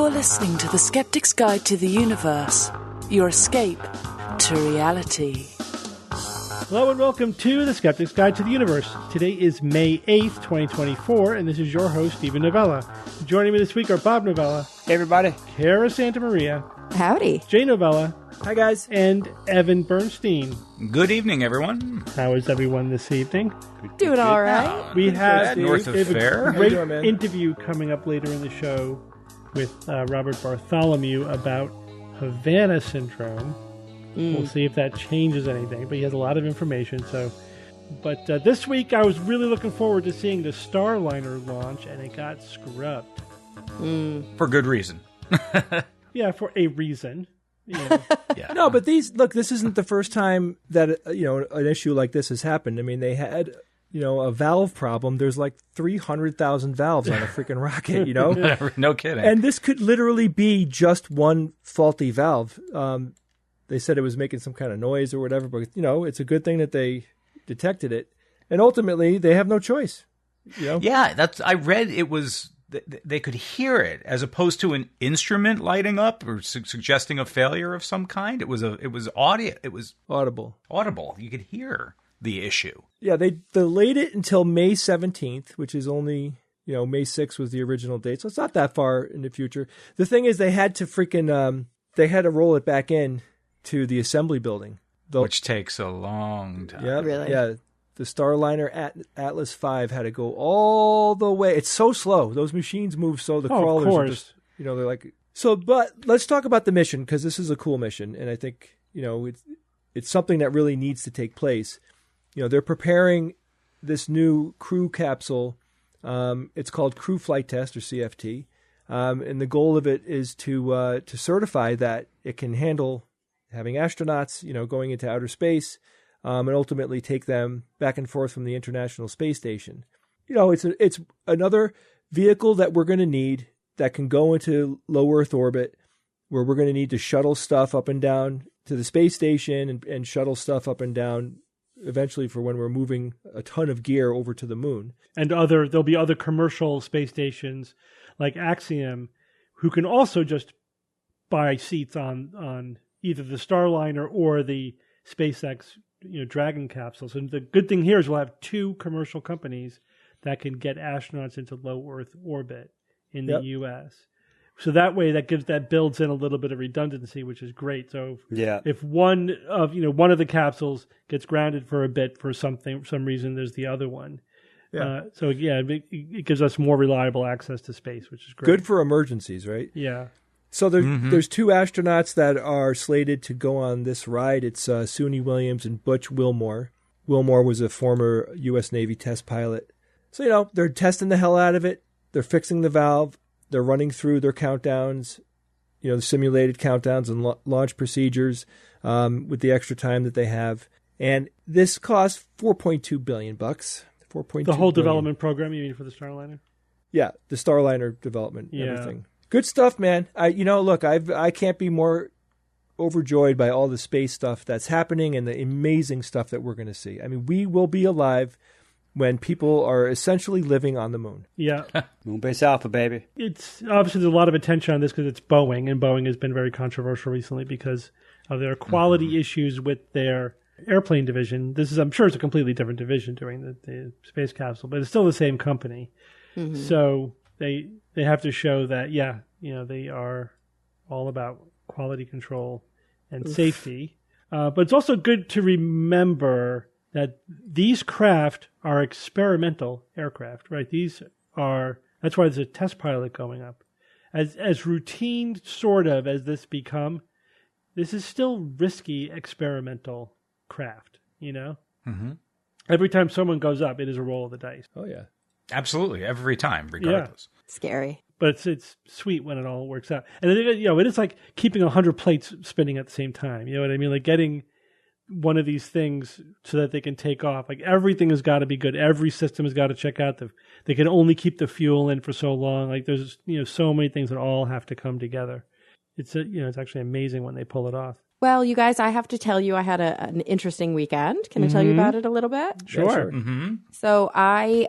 You're listening to The Skeptic's Guide to the Universe, your escape to reality. Hello and welcome to The Skeptic's Guide to the Universe. Today is May 8th, 2024, and this is your host, Stephen Novella. Joining me this week are Bob Novella. Hey, everybody. Cara Santa Maria. Howdy. Jay Novella. Hi, guys. And Evan Bernstein. Good evening, everyone. How is everyone this evening? Doing all right. We have North of Fair. A great interview coming up later in the show with Robert Bartholomew about Havana syndrome. We'll see if that changes anything, but he has a lot of information. But this week I was really looking forward to seeing the Starliner launch, and it got scrubbed. For good reason. Yeah, for a reason. Yeah. No, but this isn't the first time that an issue like this has happened. I mean, they had a valve problem. There's like 300,000 valves on a freaking rocket. No kidding. And this could literally be just one faulty valve. They said it was making some kind of noise or whatever, but it's a good thing that they detected it. And ultimately, they have no choice. Yeah, I read it was they could hear it as opposed to an instrument lighting up or suggesting a failure of some kind. It was audio. It was audible. You could hear the issue. Yeah, they delayed it until May 17th, which is only May 6th was the original date, so it's not that far in the future. The thing is, they had to roll it back in to the assembly building, which takes a long time. Yeah, really. Yeah, the Starliner Atlas V had to go all the way. It's so slow; those machines move so. The crawlers are just, they're like so. But let's talk about the mission, because this is a cool mission, and I think it's something that really needs to take place. They're preparing this new crew capsule. It's called Crew Flight Test, or CFT, and the goal of it is to certify that it can handle having astronauts, going into outer space, and ultimately take them back and forth from the International Space Station. It's another vehicle that we're going to need that can go into low Earth orbit, where we're going to need to shuttle stuff up and down to the space station and shuttle stuff up and down eventually for when we're moving a ton of gear over to the moon. And there'll be other commercial space stations like Axiom who can also just buy seats on either the Starliner or the SpaceX Dragon capsules. And the good thing here is we'll have two commercial companies that can get astronauts into low Earth orbit in the U.S. So that way that builds in a little bit of redundancy, which is great. So if one of the capsules gets grounded for a bit for some reason, there's the other one. Yeah. It gives us more reliable access to space, which is great. Good for emergencies, right? Yeah. So there's two astronauts that are slated to go on this ride. It's Suni Williams and Butch Wilmore. Wilmore was a former U.S. Navy test pilot. So, they're testing the hell out of it. They're fixing the valve. They're running through their countdowns, the simulated countdowns and launch procedures with the extra time that they have. And this costs $4.2 billion. The whole development program, you mean, for the Starliner? Yeah, the Starliner development, everything. Good stuff, man. I can't be more overjoyed by all the space stuff that's happening and the amazing stuff that we're going to see. I mean, we will be alive when people are essentially living on the moon. Yeah. Moon-based alpha, baby. It's obviously there's a lot of attention on this because it's Boeing, and Boeing has been very controversial recently because of their quality issues with their airplane division. I'm sure it's a completely different division doing the space capsule, but it's still the same company. Mm-hmm. So they have to show that, they are all about quality control and safety. But it's also good to remember that these craft are experimental aircraft, right? That's why there's a test pilot going up. As routine sort of as this this is still risky experimental craft, Mm-hmm. Every time someone goes up, it is a roll of the dice. Oh, yeah. Absolutely. Every time, regardless. Yeah. Scary. But it's sweet when it all works out. And then, it is like keeping 100 plates spinning at the same time. You know what I mean? Like getting one of these things so that they can take off. Like everything has got to be good. Every system has got to check out. They can only keep the fuel in for so long. Like there's, so many things that all have to come together. It's actually amazing when they pull it off. Well, you guys, I have to tell you, I had an interesting weekend. Can I tell you about it a little bit? Sure. Yeah, sure. Mm-hmm. So I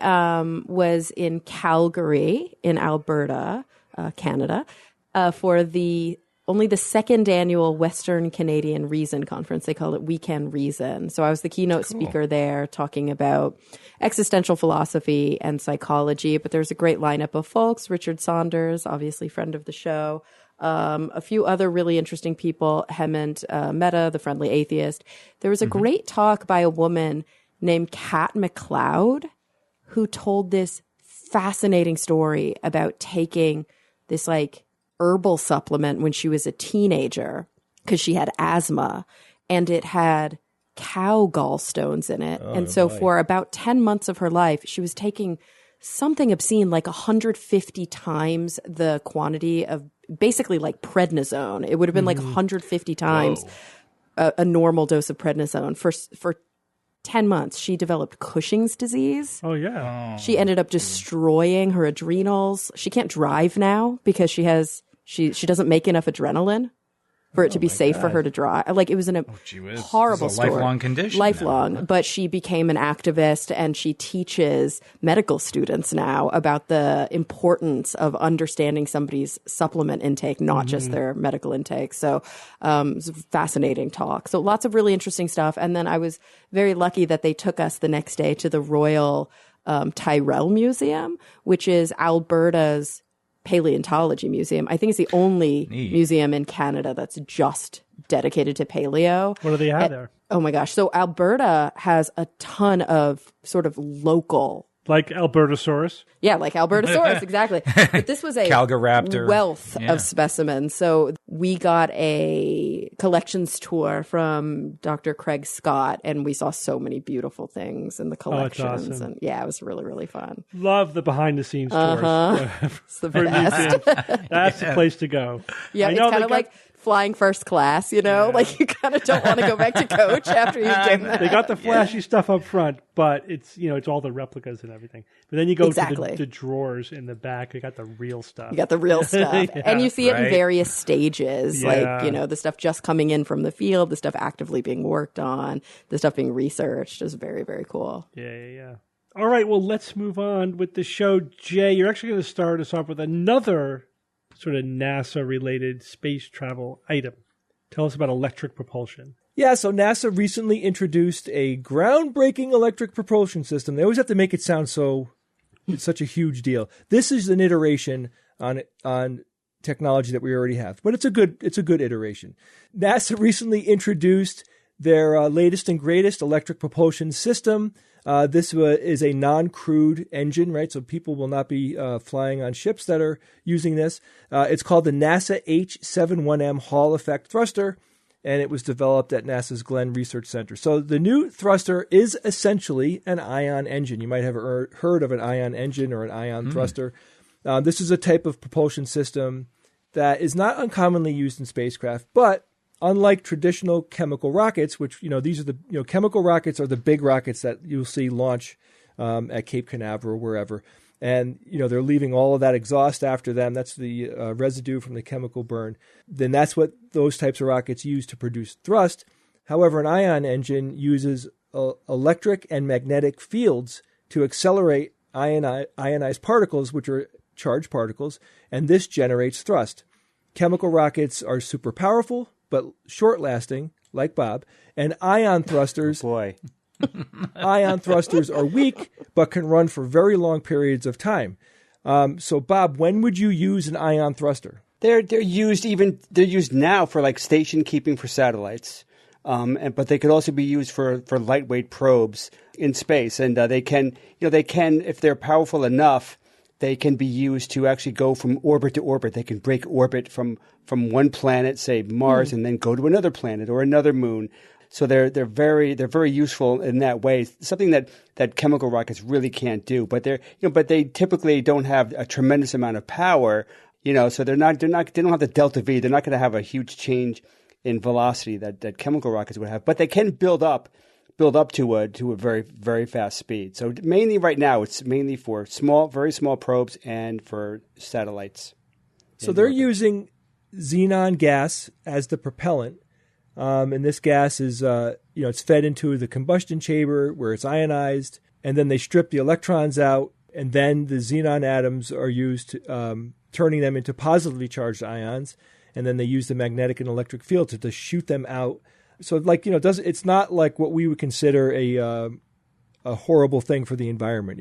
was in Calgary in Alberta, Canada, for only the second annual Western Canadian Reason Conference. They call it We Can Reason. So I was the keynote speaker there talking about existential philosophy and psychology. But there's a great lineup of folks. Richard Saunders, obviously friend of the show. A few other really interesting people. Hemant Mehta, the friendly atheist. There was a great talk by a woman named Kat McLeod who told this fascinating story about taking this like herbal supplement when she was a teenager because she had asthma and it had cow gallstones in it. And so for about 10 months of her life, she was taking something obscene, like 150 times the quantity of basically like prednisone. It would have been like 150 times a normal dose of prednisone for 10 months. She developed Cushing's disease. Oh, yeah. She ended up destroying her adrenals. She can't drive now because she doesn't make enough adrenaline for it to be safe for her to drive. Like, it was horrible story. Lifelong condition. Lifelong. But she became an activist and she teaches medical students now about the importance of understanding somebody's supplement intake, not just their medical intake. So it was a fascinating talk. So lots of really interesting stuff. And then I was very lucky that they took us the next day to the Royal Tyrrell Museum, which is Alberta's paleontology museum. I think it's the only museum in Canada that's just dedicated to paleo. What do they have there? Oh my gosh. So Alberta has a ton of sort of local. Like Albertosaurus? Yeah, like Albertosaurus, exactly. But this was a Calgaraptor. wealth of specimens. So we got a collections tour from Dr. Craig Scott, and we saw so many beautiful things in the collections. Awesome. And yeah, it was really, really fun. Love the behind-the-scenes tours. It's the best. That's the place to go. Yeah, it's kind of like flying first class, you know? Like, you kind of don't want to go back to coach after you've done that. They got the flashy stuff up front, but it's, it's all the replicas and everything. But then you go to the drawers in the back, you got the real stuff. You got the real stuff. And you see it in various stages, like, the stuff just coming in from the field, the stuff actively being worked on, the stuff being researched is very, very cool. Yeah. All right, well, let's move on with the show. Jay, you're actually going to start us off with another sort of NASA-related space travel item. Tell us about electric propulsion. Yeah, so NASA recently introduced a groundbreaking electric propulsion system. They always have to make it sound it's such a huge deal. This is an iteration on technology that we already have, but it's a good iteration. NASA recently introduced their latest and greatest electric propulsion system. This is a non-crewed engine, right? So people will not be flying on ships that are using this. It's called the NASA H71M Hall Effect Thruster, and it was developed at NASA's Glenn Research Center. So the new thruster is essentially an ion engine. You might have heard of an ion engine or an ion thruster. This is a type of propulsion system that is not uncommonly used in spacecraft, but unlike traditional chemical rockets, which, these are chemical rockets are the big rockets that you'll see launch at Cape Canaveral or wherever. And, they're leaving all of that exhaust after them. That's the residue from the chemical burn. Then that's what those types of rockets use to produce thrust. However, an ion engine uses electric and magnetic fields to accelerate ionized particles, which are charged particles, and this generates thrust. Chemical rockets are super powerful, but short-lasting, like Bob, and ion thrusters. Ion thrusters are weak, but can run for very long periods of time. So, Bob, when would you use an ion thruster? They're used now for like station keeping for satellites, but they could also be used for lightweight probes in space, and they can if they're powerful enough, they can be used to actually go from orbit to orbit. They can break orbit from one planet, say Mars, and then go to another planet or another moon. So they're very useful in that way. Something that chemical rockets really can't do. But they typically don't have a tremendous amount of power. So they don't have the delta V. They're not going to have a huge change in velocity that chemical rockets would have. But they can build up to a very, very fast speed. So mainly right now, it's mainly for very small probes and for satellites. So they're using xenon gas as the propellant. And this gas is, it's fed into the combustion chamber where it's ionized, and then they strip the electrons out And then the xenon atoms are used, turning them into positively charged ions. And then they use the magnetic and electric field to shoot them out. So, like, it's not like what we would consider a horrible thing for the environment.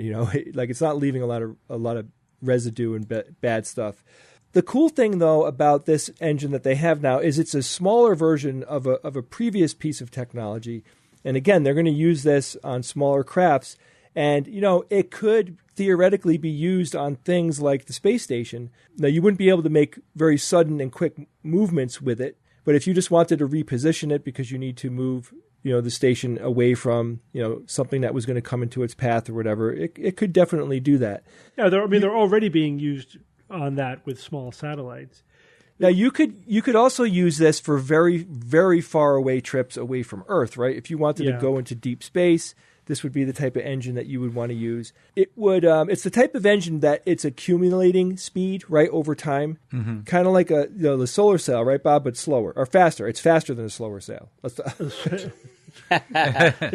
Like, it's not leaving a lot of residue and bad stuff. The cool thing, though, about this engine that they have now is it's a smaller version of a previous piece of technology. And again, they're going to use this on smaller crafts. And, it could theoretically be used on things like the space station. Now, you wouldn't be able to make very sudden and quick movements with it. But if you just wanted to reposition it because you need to move, the station away from, something that was going to come into its path or whatever, it could definitely do that. Yeah, they're already being used on that with small satellites. Now, you could also use this for very, very far away trips away from Earth, right? If you wanted to go into deep space, this would be the type of engine that you would want to use. It would. It's the type of engine that it's accumulating speed, right, over time, kind of like the solar sail, right, Bob, but slower or faster. It's faster than a slower sail. It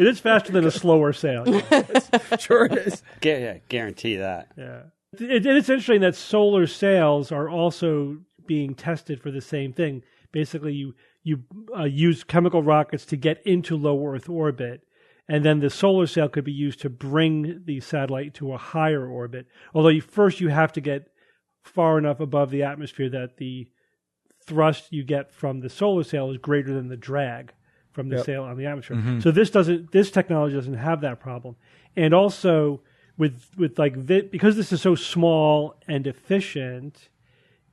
is faster than a slower sail. Yeah. Sure it is. Guarantee that. Yeah. It's interesting that solar sails are also being tested for the same thing. Basically, you use chemical rockets to get into low Earth orbit, and then the solar sail could be used to bring the satellite to a higher orbit. Although first you have to get far enough above the atmosphere that the thrust you get from the solar sail is greater than the drag from the sail on the atmosphere. Mm-hmm. So this technology doesn't have that problem. And also with because this is so small and efficient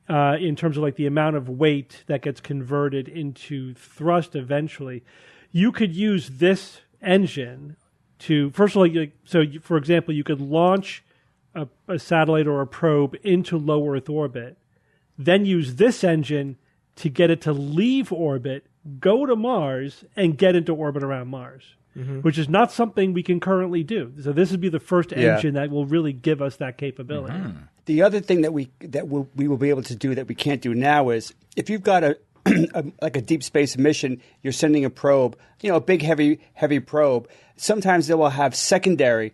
in terms of like the amount of weight that gets converted into thrust eventually, you could use this engine to, first of all, for example, you could launch a satellite or a probe into low Earth orbit, then use this engine to get it to leave orbit, go to Mars, and get into orbit around Mars, which is not something we can currently do. So this would be the first engine that will really give us that capability. Mm-hmm. The other thing that we will be able to do that we can't do now is if you've got like a deep space mission, you're sending a probe, a big heavy probe. Sometimes they will have secondary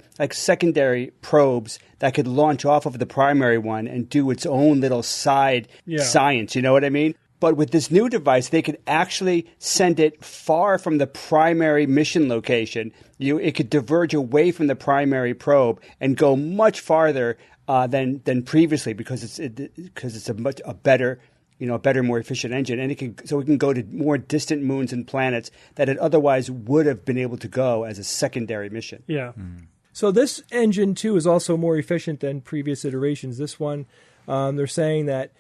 probes that could launch off of the primary one and do its own little side science. You know what I mean? But with this new device, they could actually send it far from the primary mission location. It could diverge away from the primary probe and go much farther than previously because it's a better, more efficient engine, and it can go to more distant moons and planets that it otherwise would have been able to go as a secondary mission. Yeah. Mm. So this engine too is also more efficient than previous iterations. This one, they're saying that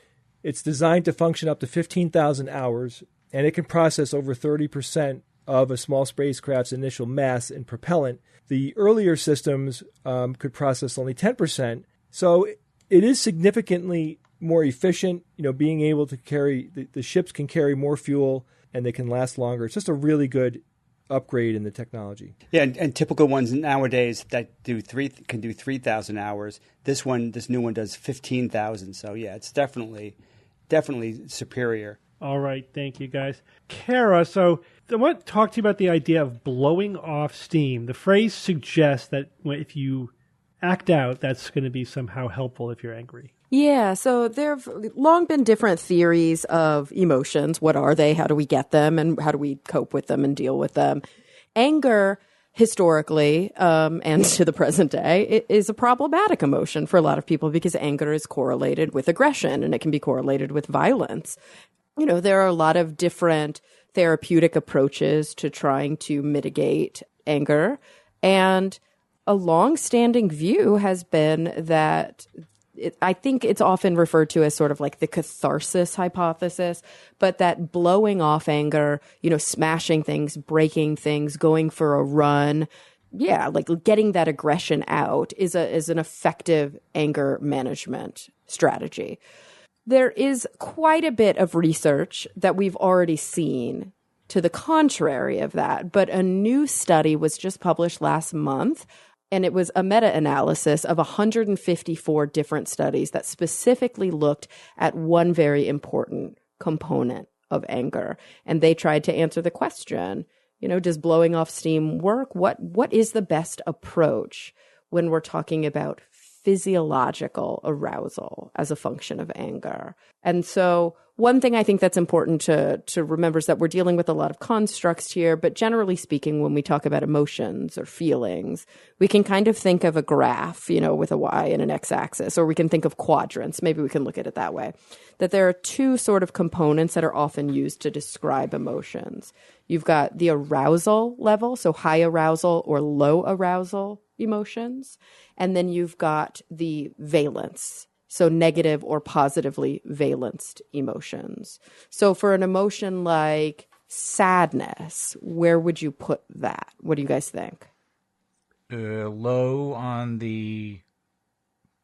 it's designed to function up to 15,000 hours, and it can process over 30% of a small spacecraft's initial mass and propellant. The earlier systems could process only 10%. So it is significantly more efficient, being able to carry, the ships can carry more fuel and they can last longer. It's just a really good upgrade in the technology. Yeah, and typical ones nowadays that can do 3,000 hours. This new one does 15,000. So yeah, it's definitely superior. All right, thank you guys. Kara, so I want to talk to you about the idea of blowing off steam. The phrase suggests that if you act out, that's going to be somehow helpful if you're angry. Yeah, so there have long been different theories of emotions. What are they? How do we get them? And how do we cope with them and deal with them? Anger, historically, and to the present day, it is a problematic emotion for a lot of people because anger is correlated with aggression and it can be correlated with violence. There are a lot of different therapeutic approaches to trying to mitigate anger. And a long-standing view has been that I think it's often referred to as sort of like the catharsis hypothesis, but that blowing off anger, smashing things, breaking things, going for a run, like getting that aggression out is an effective anger management strategy. There is quite a bit of research that we've already seen to the contrary of that, but a new study was just published last month. And it was a meta-analysis of 154 different studies that specifically looked at one very important component of anger. And they tried to answer the question, does blowing off steam work? What is the best approach when we're talking about physiological arousal as a function of anger. And so one thing I think that's important to remember is that we're dealing with a lot of constructs here, but generally speaking, when we talk about emotions or feelings, we can kind of think of a graph, with a y and an x-axis, or we can think of quadrants. Maybe we can look at it that way. That there are two sort of components that are often used to describe emotions. You've got the arousal level, so high arousal or low arousal emotions, and then you've got the valence, so negative or positively valenced emotions. So for an emotion like sadness, where would you put that? What do you guys think? Low on the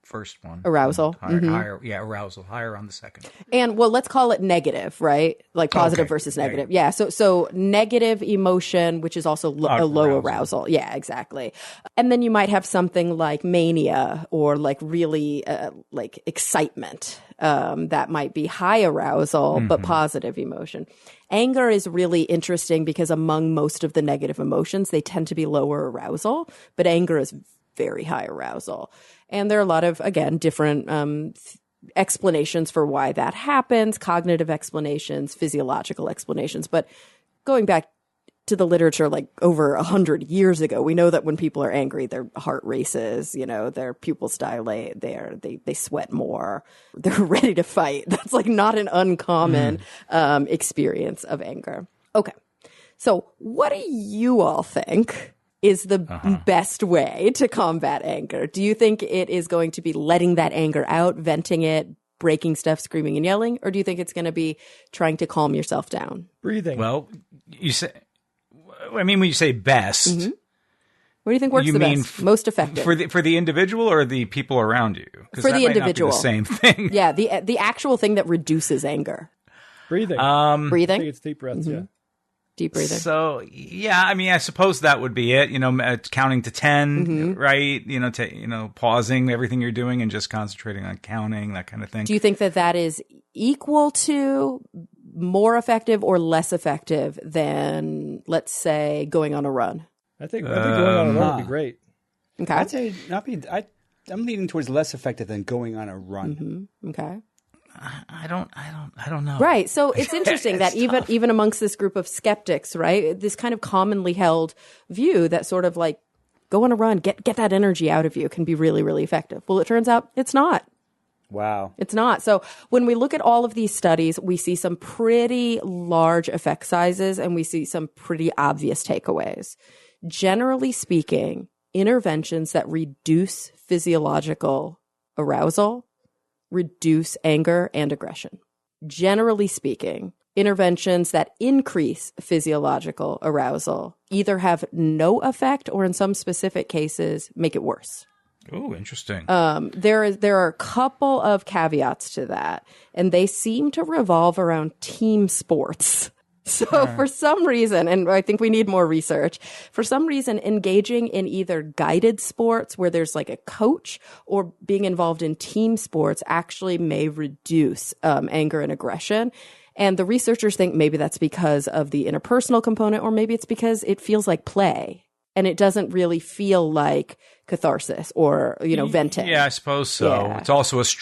first one. Arousal. Higher, arousal. Higher on the second. And let's call it negative, right? Like positive versus negative. Yeah. So negative emotion, which is also a low arousal. Yeah, exactly. And then you might have something like mania or like really like excitement. That might be high arousal, but positive emotion. Anger is really interesting because among most of the negative emotions, they tend to be lower arousal, but anger is very high arousal. And there are a lot of, again, different explanations for why that happens, cognitive explanations, physiological explanations. But going back to the literature like over 100 years ago, we know that when people are angry, their heart races, their pupils dilate, they sweat more, they're ready to fight. That's like not an uncommon experience of anger. Okay. So what do you all think is the best way to combat anger? Do you think it is going to be letting that anger out, venting it, breaking stuff, screaming and yelling? Or do you think it's going to be trying to calm yourself down? Breathing. Well, when you say best, what do you think works the best, most effective? For the individual or the people around you? For the individual. Not be the same thing. Yeah, the actual thing that reduces anger. Breathing. Breathing? I think it's deep breaths, yeah. Deep breathing. So, yeah, I suppose that would be it. Counting to 10, right? Pausing everything you're doing and just concentrating on counting, that kind of thing. Do you think that is equal to, more effective or less effective than, let's say, going on a run? I think going on a run would be great. Okay. I'd say I'm leaning towards less effective than going on a run. Okay. I don't know. Right. So it's interesting that even amongst this group of skeptics, right, this kind of commonly held view that sort of like go on a run, get that energy out of you can be really, really effective. Well, it turns out it's not. Wow. It's not. So when we look at all of these studies, we see some pretty large effect sizes and we see some pretty obvious takeaways. Generally speaking, interventions that reduce physiological arousal reduce anger and aggression. Generally speaking, interventions that increase physiological arousal either have no effect or in some specific cases make it worse. Oh, interesting. There are a couple of caveats to that, and they seem to revolve around team sports. So for some reason, and I think we need more research, for some reason, engaging in either guided sports where there's like a coach or being involved in team sports actually may reduce anger and aggression. And the researchers think maybe that's because of the interpersonal component, or maybe it's because it feels like play and it doesn't really feel like catharsis or, venting. Yeah, I suppose so. Yeah. It's also there's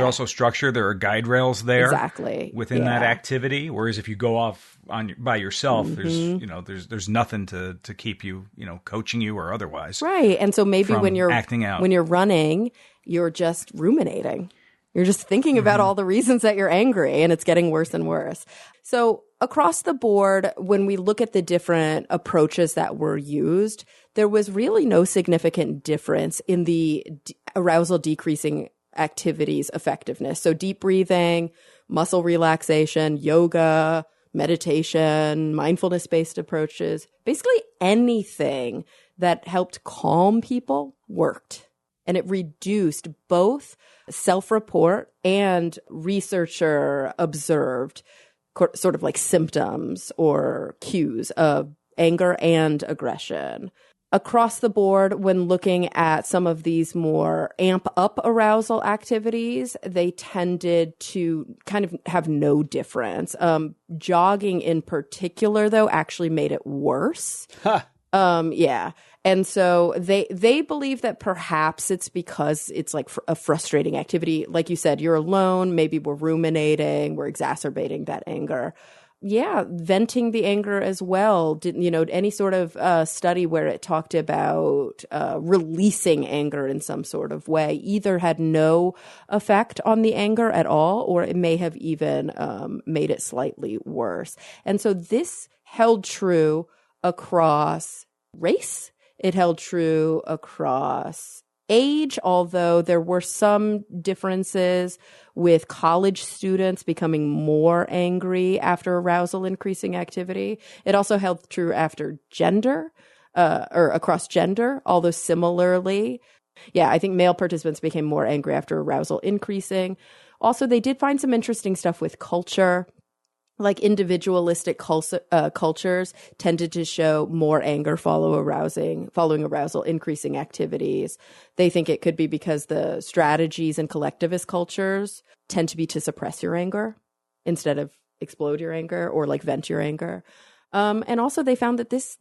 also structure. There are guide rails there. Exactly. Within that activity. Whereas if you go off by yourself, there's nothing to keep you, coaching you or otherwise. Right. And so maybe when you're acting out. When you're running, you're just ruminating. You're just thinking about all the reasons that you're angry, and it's getting worse and worse. So across the board, when we look at the different approaches that were used, there was really no significant difference in the arousal decreasing activities effectiveness. So deep breathing, muscle relaxation, yoga, meditation, mindfulness-based approaches, basically anything that helped calm people worked. And it reduced both self-report and researcher-observed sort of like symptoms or cues of anger and aggression. Across the board, when looking at some of these more amp-up arousal activities, they tended to kind of have no difference. Jogging in particular, though, actually made it worse. Huh. Yeah. And so they believe that perhaps it's because it's like a frustrating activity. Like you said, you're alone. Maybe we're ruminating. We're exacerbating that anger. Yeah, venting the anger as well. Any sort of study where it talked about releasing anger in some sort of way either had no effect on the anger at all, or it may have even made it slightly worse. And so this held true across race. It held true across age, although there were some differences with college students becoming more angry after arousal increasing activity. It also held true after gender, or across gender, although similarly, I think male participants became more angry after arousal increasing. Also, they did find some interesting stuff with culture. Like individualistic cultures tended to show more anger following arousal increasing activities. They think it could be because the strategies in collectivist cultures tend to be to suppress your anger instead of explode your anger or like vent your anger. And also they found that this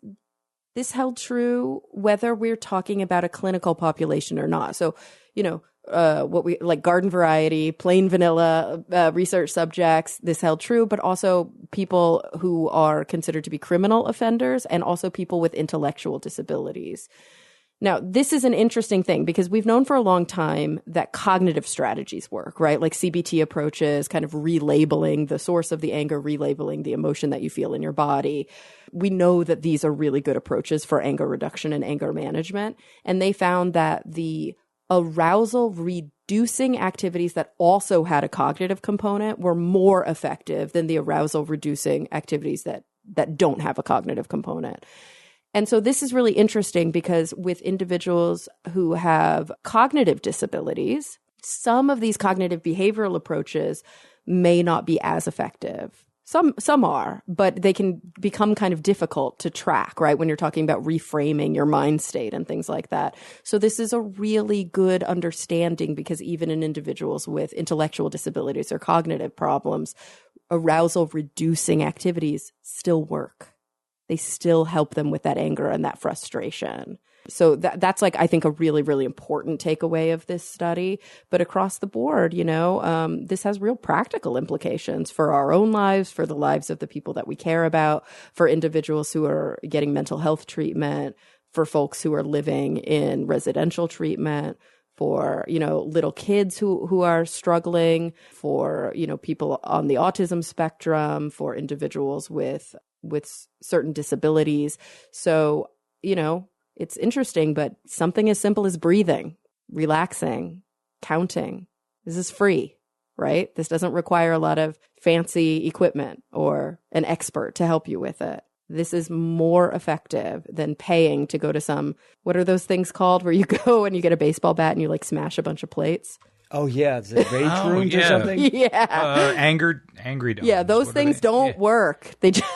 held true whether we're talking about a clinical population or not. So, what we like garden variety, plain vanilla research subjects, this held true, but also people who are considered to be criminal offenders and also people with intellectual disabilities. Now, this is an interesting thing because we've known for a long time that cognitive strategies work, right? Like CBT approaches, kind of relabeling the source of the anger, relabeling the emotion that you feel in your body. We know that these are really good approaches for anger reduction and anger management. And they found that the arousal reducing activities that also had a cognitive component were more effective than the arousal reducing activities that don't have a cognitive component. And so this is really interesting because with individuals who have cognitive disabilities, some of these cognitive behavioral approaches may not be as effective. Some are, but they can become kind of difficult to track, right? When you're talking about reframing your mind state and things like that. So this is a really good understanding because even in individuals with intellectual disabilities or cognitive problems, arousal reducing activities still work. They still help them with that anger and that frustration. So that's like, I think, a really, really important takeaway of this study. But across the board, this has real practical implications for our own lives, for the lives of the people that we care about, for individuals who are getting mental health treatment, for folks who are living in residential treatment, for, little kids who are struggling, for, people on the autism spectrum, for individuals with certain disabilities. So, it's interesting, but something as simple as breathing, relaxing, counting, this is free, right? This doesn't require a lot of fancy equipment or an expert to help you with it. This is more effective than paying to go to what are those things called where you go and you get a baseball bat and you like smash a bunch of plates? Oh, yeah. Is it rage rooms or something? Yeah. Angry dogs. Yeah, those things don't work. They just...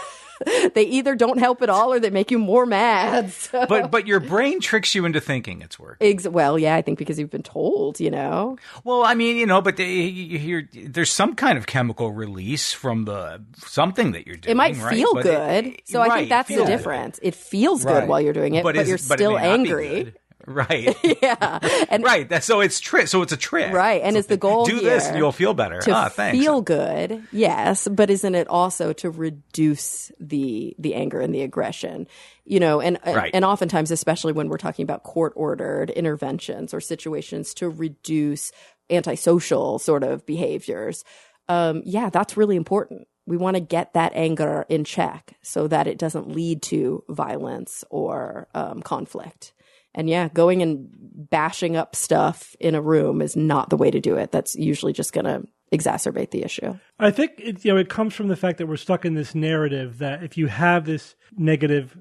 They either don't help at all or they make you more mad. So. But your brain tricks you into thinking it's working. Well, yeah, I think because you've been told, Well, I mean, but there's some kind of chemical release from something that you're doing. It might feel right? good. So I think that's the difference. It feels good while you're doing it, but you're still angry. Right. Yeah. And right. So it's so it's a trick. Right. And is the goal do this and you'll feel better. Thanks. Feel good. Yes. But isn't it also to reduce the anger and the aggression? And oftentimes, especially when we're talking about court ordered interventions or situations to reduce antisocial sort of behaviors. That's really important. We want to get that anger in check so that it doesn't lead to violence or conflict. And going and bashing up stuff in a room is not the way to do it. That's usually just going to exacerbate the issue. I think it comes from the fact that we're stuck in this narrative that if you have this negative,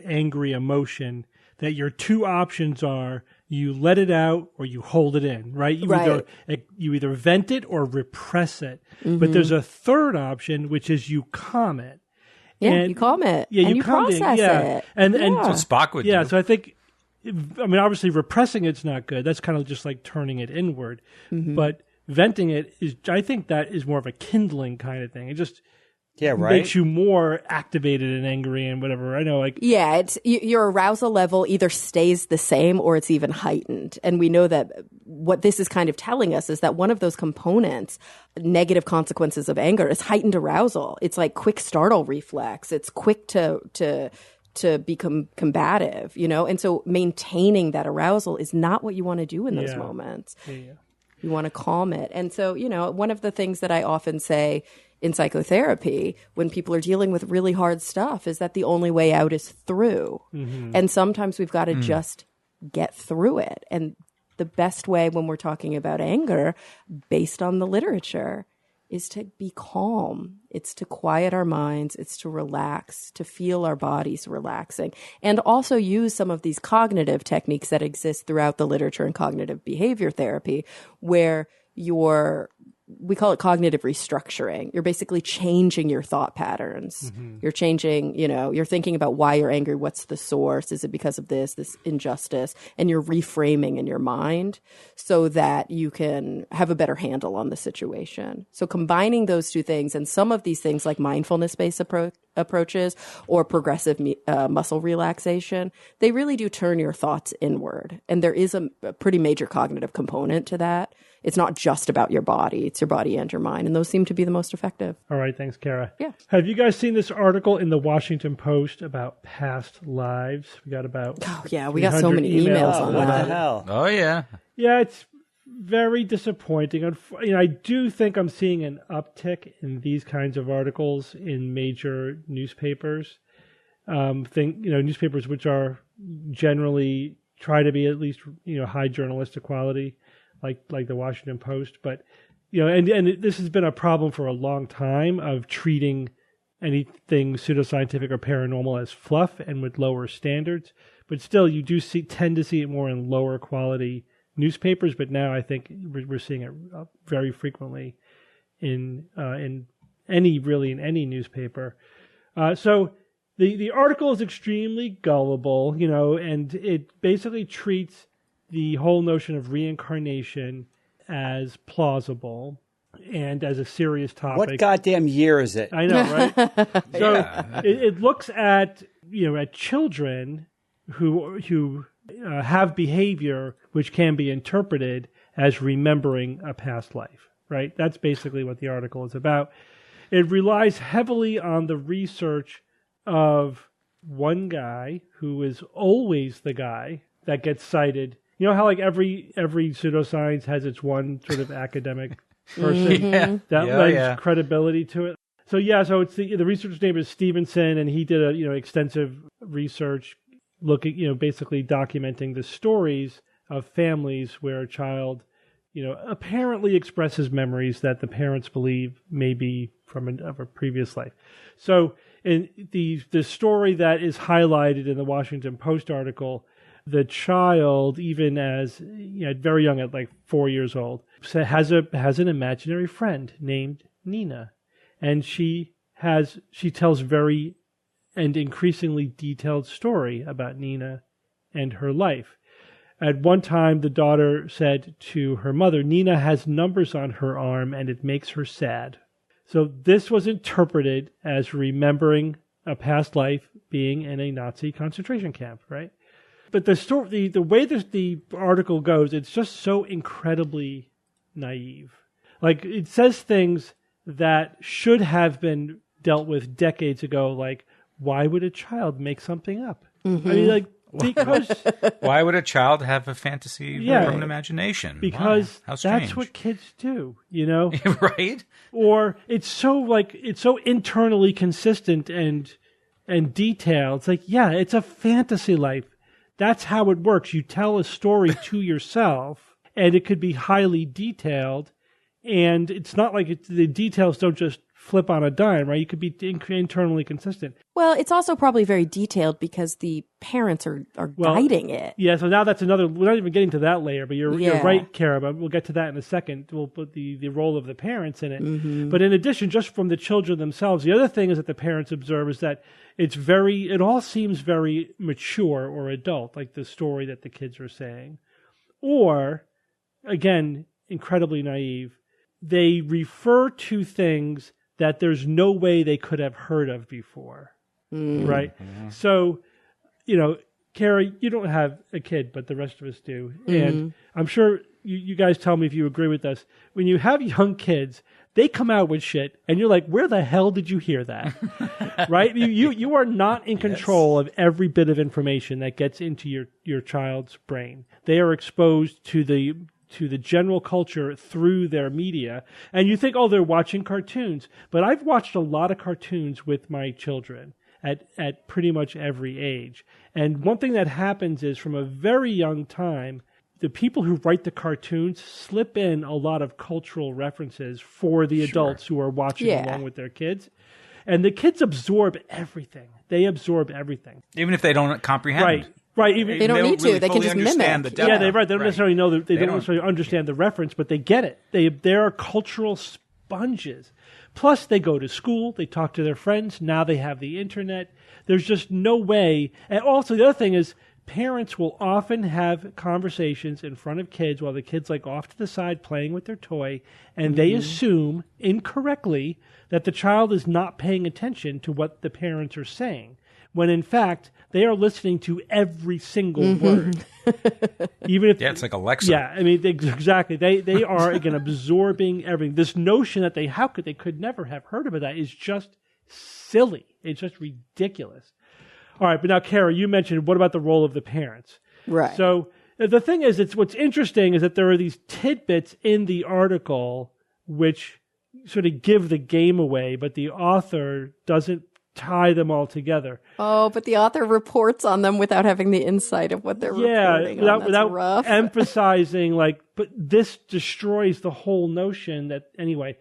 angry emotion, that your two options are you let it out or you hold it in, right? You either vent it or repress it. Mm-hmm. But there's a third option, which is you calm it. Yeah, you calm it. Yeah, and you process it. And that's what Spock would do. Yeah, so I think... obviously repressing it's not good. That's kind of just like turning it inward. Mm-hmm. But venting it I think that is more of a kindling kind of thing. It just right. makes you more activated and angry and whatever. I know, like yeah, it's your arousal level either stays the same or it's even heightened. And we know that what this is kind of telling us is that one of those components, negative consequences of anger, is heightened arousal. It's like quick startle reflex. It's quick to become combative, and so maintaining that arousal is not what you want to do in those moments. Yeah. You want to calm it. And so, one of the things that I often say in psychotherapy when people are dealing with really hard stuff is that the only way out is through. Mm-hmm. And sometimes we've got to just get through it. And the best way when we're talking about anger, based on the literature, is to be calm. It's to quiet our minds. It's to relax, to feel our bodies relaxing, and also use some of these cognitive techniques that exist throughout the literature in cognitive behavior therapy, where we call it cognitive restructuring. You're basically changing your thought patterns. Mm-hmm. You're changing, you're thinking about why you're angry. What's the source? Is it because of this injustice? And you're reframing in your mind so that you can have a better handle on the situation. So combining those two things, and some of these things like mindfulness-based approaches or progressive muscle relaxation, they really do turn your thoughts inward. And there is a pretty major cognitive component to that. It's not just about your body. It's your body and your mind. And those seem to be the most effective. All right. Thanks, Kara. Yeah. Have you guys seen this article in the Washington Post about past lives? We got about we got so many emails on what that. the hell? Oh, yeah. Yeah, it's very disappointing. I do think I'm seeing an uptick in these kinds of articles in major newspapers. Newspapers which are generally try to be at least high journalistic quality, like the Washington Post. But and this has been a problem for a long time of treating anything pseudoscientific or paranormal as fluff and with lower standards. But still, you do tend to see it more in lower quality newspapers. But now I think we're seeing it very frequently in any newspaper. So the article is extremely gullible, and it basically treats the whole notion of reincarnation as plausible and as a serious topic. What goddamn year is it? I know, right? So it looks at children who have behavior which can be interpreted as remembering a past life, right? That's basically what the article is about. It relies heavily on the research of one guy who is always the guy that gets cited. You know how like every pseudoscience has its one sort of academic person that lends credibility to it. So it's the researcher's name is Stevenson, and he did a extensive research looking basically documenting the stories of families where a child apparently expresses memories that the parents believe may be from a previous life. So in the story that is highlighted in the Washington Post article, the child, even as very young, at like 4 years old, has an imaginary friend named Nina, and she tells very and increasingly detailed story about Nina and her life. At one time, the daughter said to her mother, "Nina has numbers on her arm, and it makes her sad." So this was interpreted as remembering a past life being in a Nazi concentration camp, right? But the story, the way the article goes, it's just so incredibly naive. Like, it says things that should have been dealt with decades ago, like, why would a child make something up? Mm-hmm. I mean, like, because... Why would a child have a fantasy from an imagination? Because How strange. That's what kids do, Right? Or it's so internally consistent and detailed. It's like, it's a fantasy life. That's how it works. You tell a story to yourself, and it could be highly detailed, and it's not like the details don't just flip on a dime, right? You could be internally consistent. Well, it's also probably very detailed because the parents are guiding it. Yeah, so now that's another, we're not even getting to that layer, but you're right, Kara, but we'll get to that in a second. We'll put the role of the parents in it. Mm-hmm. But in addition, just from the children themselves, the other thing is that the parents observe is that it all seems very mature or adult, like the story that the kids are saying. Or, again, incredibly naive, they refer to things that there's no way they could have heard of before, right? Mm-hmm. So, Carrie, you don't have a kid, but the rest of us do. Mm-hmm. And I'm sure you guys tell me if you agree with us. When you have young kids, they come out with shit, and you're like, where the hell did you hear that? Right? You are not in control of every bit of information that gets into your child's brain. They are exposed to the general culture through their media. And you think, they're watching cartoons. But I've watched a lot of cartoons with my children at pretty much every age. And one thing that happens is from a very young time, the people who write the cartoons slip in a lot of cultural references for the adults who are watching along with their kids. And the kids absorb everything. They absorb everything. Even if they don't comprehend. Right. Even they don't need really to. They can just mimic. They don't necessarily know they don't necessarily understand the reference, but they get it. They are cultural sponges. Plus, they go to school. They talk to their friends. Now they have the internet. There's just no way. And also, the other thing is, parents will often have conversations in front of kids while the kid's like off to the side playing with their toy, and they assume incorrectly that the child is not paying attention to what the parents are saying, when in fact they are listening to every single word. Even if it's like Alexa. Yeah, I mean exactly. They are again absorbing everything. This notion that they could never have heard of that is just silly. It's just ridiculous. All right, but now, Kara, you mentioned, what about the role of the parents? Right. So the thing is, what's interesting is that there are these tidbits in the article which sort of give the game away, but the author doesn't tie them all together. Oh, but the author reports on them without having the insight of what they're reporting on. That's without rough. emphasizing, but this destroys the whole notion that, anyway.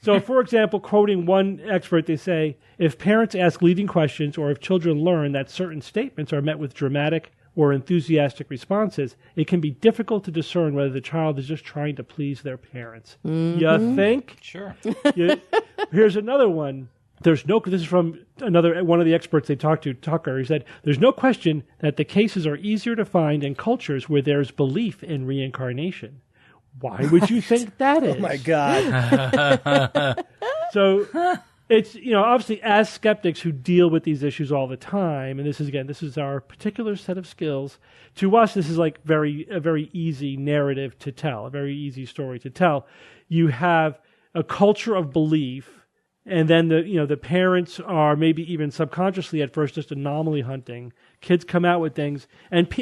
So, for example, quoting one expert, they say, if parents ask leading questions or if children learn that certain statements are met with dramatic or enthusiastic responses, it can be difficult to discern whether the child is just trying to please their parents. Mm-hmm. You think? Sure. Here's another one. This is from one of the experts they talked to, Tucker. He said, there's no question that the cases are easier to find in cultures where there's belief in reincarnation. Why would you think that is? Oh, my God. So it's, obviously as skeptics who deal with these issues all the time, and this is our particular set of skills, to us this is like a very easy narrative to tell, a very easy story to tell. You have a culture of belief, and then the parents are maybe even subconsciously at first just anomaly hunting. Kids come out with things, and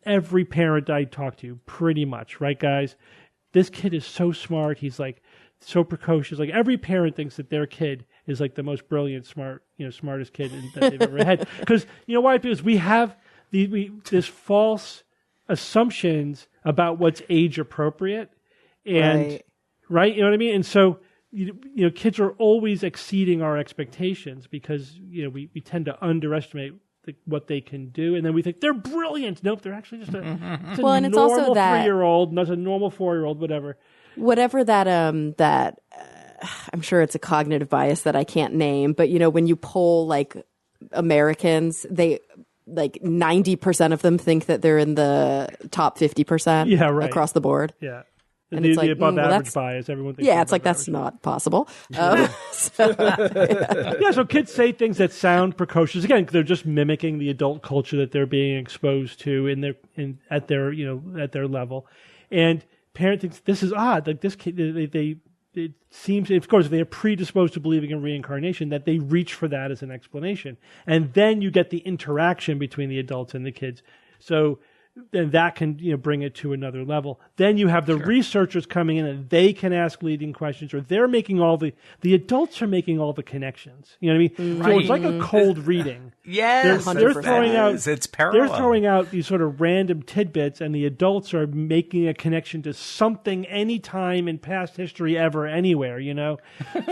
every parent I talk to, pretty much, right, guys? This kid is so smart. He's like so precocious. Like every parent thinks that their kid is like the most brilliant, smartest kid that they've ever had. Because why? Because we have this false assumptions about what's age appropriate, and right, you know what I mean. And so kids are always exceeding our expectations because we tend to underestimate what they can do, and then we think they're brilliant. Nope, they're actually just a normal 3-year-old, not a normal 4-year-old, whatever. Whatever that I'm sure it's a cognitive bias that I can't name, but when you poll Americans, they 90% of them think that they're in the top 50% across the board. Yeah. And the above average bias, everyone thinks. Yeah, it's like that's not possible. So kids say things that sound precocious. Again, they're just mimicking the adult culture that they're being exposed to at their level. And parent thinks this is odd. Like this kid, it seems, of course, if they are predisposed to believing in reincarnation, that they reach for that as an explanation. And then you get the interaction between the adults and the kids. So then that can bring it to another level. Then you have the researchers coming in and they can ask leading questions, or they're making all the adults are making all the connections. You know what I mean? Right. So it's like a cold reading. Yes, they're throwing out. It's parallel. They're throwing out these sort of random tidbits, and the adults are making a connection to something anytime in past history ever, anywhere.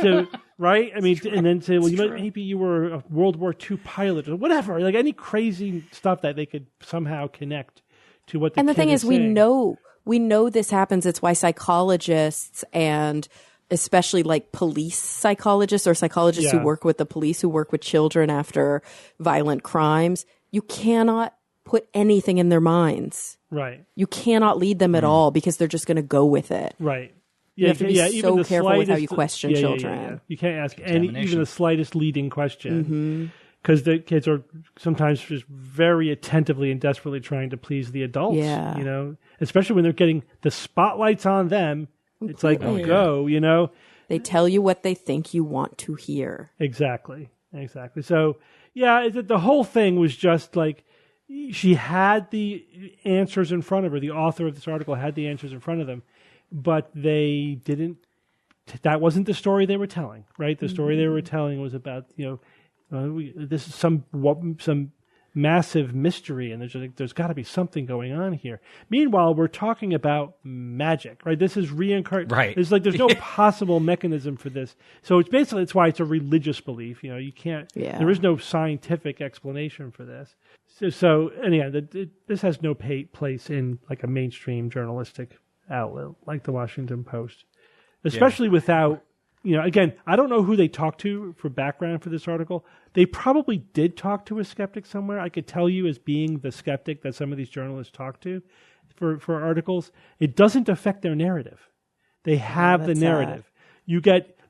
So right? I mean, and then say, well, maybe you were a World War II pilot or whatever. Like any crazy stuff that they could somehow connect to what and the thing is saying. we know this happens. It's why psychologists and especially police psychologists or psychologists who work with the police, who work with children after violent crimes, you cannot put anything in their minds. Right. You cannot lead them at all because they're just going to go with it. Right. You have to be even so the careful with how you slightest- question children. Yeah. You can't ask even the slightest leading question. Mm-hmm. Because the kids are sometimes just very attentively and desperately trying to please the adults. Yeah. You know, especially when they're getting the spotlights on them. It's like, Completely. go, you know. They tell you what they think you want to hear. Exactly. So, yeah, the whole thing was just like she had the answers in front of her. The author of this article had the answers in front of them, but they didn't. That wasn't the story they were telling, right? The story they were telling was about, this is some massive mystery, and there's got to be something going on here. Meanwhile, we're talking about magic, right? This is reincarnation. Right. It's like there's no possible mechanism for this. So it's basically it's why it's a religious belief. You can't. Yeah. There is no scientific explanation for this. So anyhow, this has no place in like a mainstream journalistic outlet like the Washington Post, especially without. Again, I don't know who they talked to for background for this article. They probably did talk to a skeptic somewhere. I could tell you as being the skeptic that some of these journalists talk to for articles. It doesn't affect their narrative. They have the narrative.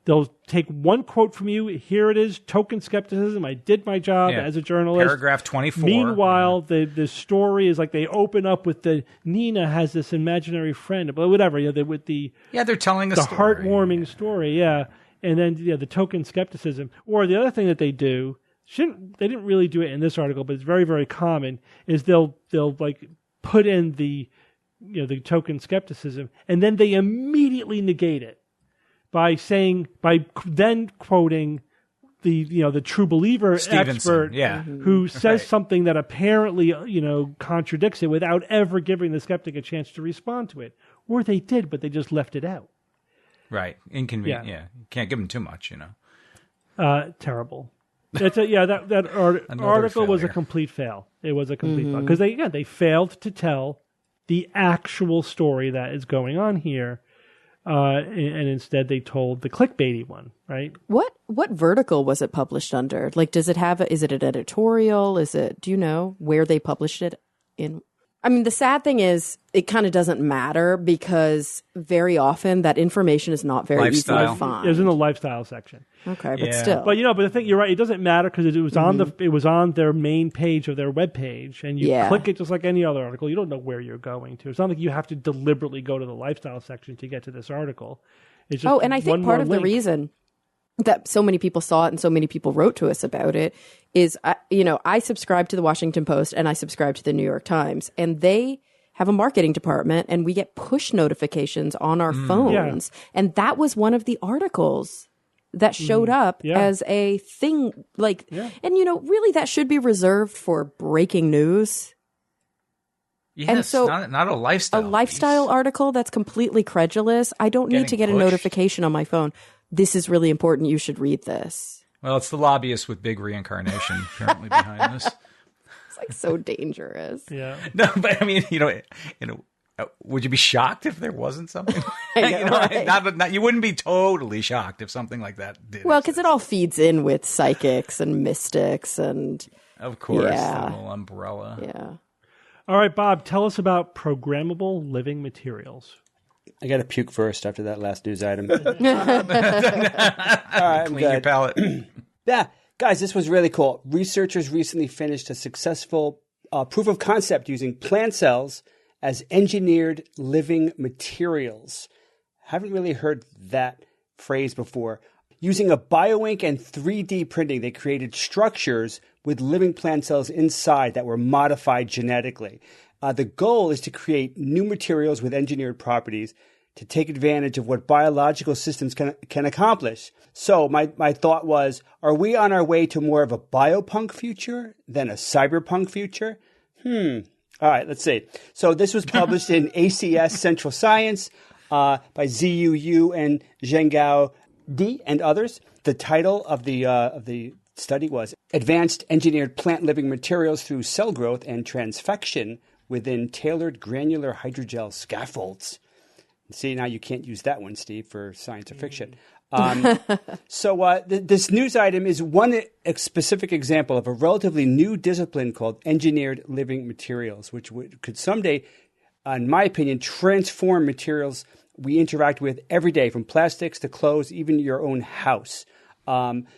They'll take one quote from you. Here it is, token skepticism. I did my job as a journalist. Paragraph 24. Meanwhile, the story is like they open up with Nina has this imaginary friend, but whatever. They're telling a the story. heartwarming story, and then the token skepticism. Or the other thing that they do, they didn't really do it in this article, but it's very, very common, is they'll like put in the token skepticism, and then they immediately negate it by then quoting the true believer Stevenson, expert who says something that apparently contradicts it without ever giving the skeptic a chance to respond to it. Or they did, but they just left it out. Right. Inconvenient. Yeah. You can't give them too much, Terrible. That article was a complete fail. It was a complete fail. Because they failed to tell the actual story that is going on here. And instead they told the clickbaity one, right? What vertical was it published under? Like, is it an editorial? Do you know where they published it in? I mean, the sad thing is it kind of doesn't matter because very often that information is not very easy to find. It was in the lifestyle section. Okay, but still. But but the thing, you're right, it doesn't matter because it was on their main page of their webpage, and you click it just like any other article. You don't know where you're going to. It's not like you have to deliberately go to the lifestyle section to get to this article. It's just and I think part of the reason that so many people saw it and so many people wrote to us about it is, I subscribe to the Washington Post and I subscribe to the New York Times, and they have a marketing department, and we get push notifications on our phones. Yeah. And that was one of the articles that showed up as a thing. And really that should be reserved for breaking news. Yes, and so not a lifestyle. A lifestyle article that's completely credulous. I don't need to get a notification on my phone. This is really important. You should read this. Well, it's the lobbyists with big reincarnation apparently behind this. It's like so dangerous. Yeah. No, but I mean, would you be shocked if there wasn't something? You wouldn't be totally shocked if something like that did. Well, because it all feeds in with psychics and mystics and. Of course, the little umbrella. Yeah. All right, Bob, tell us about programmable living materials. I got to puke first after that last news item. All right, clean your palate. Yeah, guys, this was really cool. Researchers recently finished a successful proof of concept using plant cells as engineered living materials. Haven't really heard that phrase before. Using a bioink and 3D printing, they created structures with living plant cells inside that were modified genetically. The goal is to create new materials with engineered properties to take advantage of what biological systems can accomplish. So my thought was, are we on our way to more of a biopunk future than a cyberpunk future? All right, let's see. So this was published in ACS Central Science by Zhu and Zhengao D and others. The title of the study was Advanced Engineered Plant Living Materials Through Cell Growth and Transfection Within Tailored Granular Hydrogel Scaffolds. See, now you can't use that one, Steve, for science or fiction. This news item is one specific example of a relatively new discipline called engineered living materials, which could someday, in my opinion, transform materials we interact with every day, from plastics to clothes, even your own house.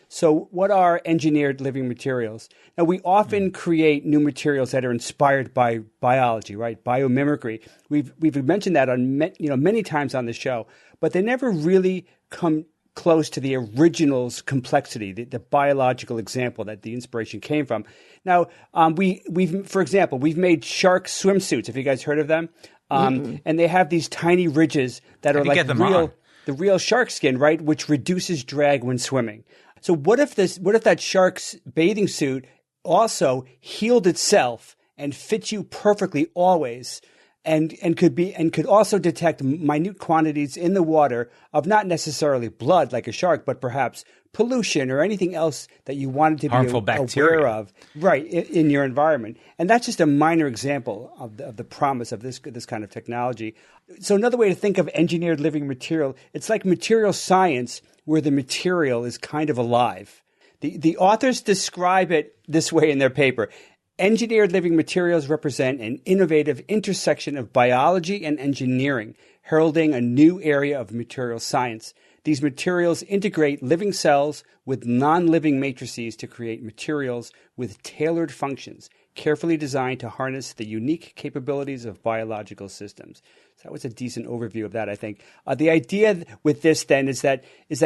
So what are engineered living materials? Now, we often create new materials that are inspired by biology, right? Biomimicry. We've mentioned that on many times on the show, but they never really come close to the original's complexity, the biological example that the inspiration came from. Now, for example, we've made shark swimsuits. Have you guys heard of them? And they have these tiny ridges that are like the real shark skin, right? Which reduces drag when swimming. So what if that shark's bathing suit also healed itself and fits you perfectly always? And could also detect minute quantities in the water of not necessarily blood like a shark, but perhaps pollution or anything else that you wanted to harmful be bacteria. aware of, right, in your environment. And that's just a minor example of the promise of this kind of technology. So another way to think of engineered living material, it's like material science where the material is kind of alive. The authors describe it this way in their paper. Engineered living materials represent an innovative intersection of biology and engineering, heralding a new area of material science. These materials integrate living cells with non-living matrices to create materials with tailored functions, carefully designed to harness the unique capabilities of biological systems. So that was a decent overview of that, I think. The idea with this then is that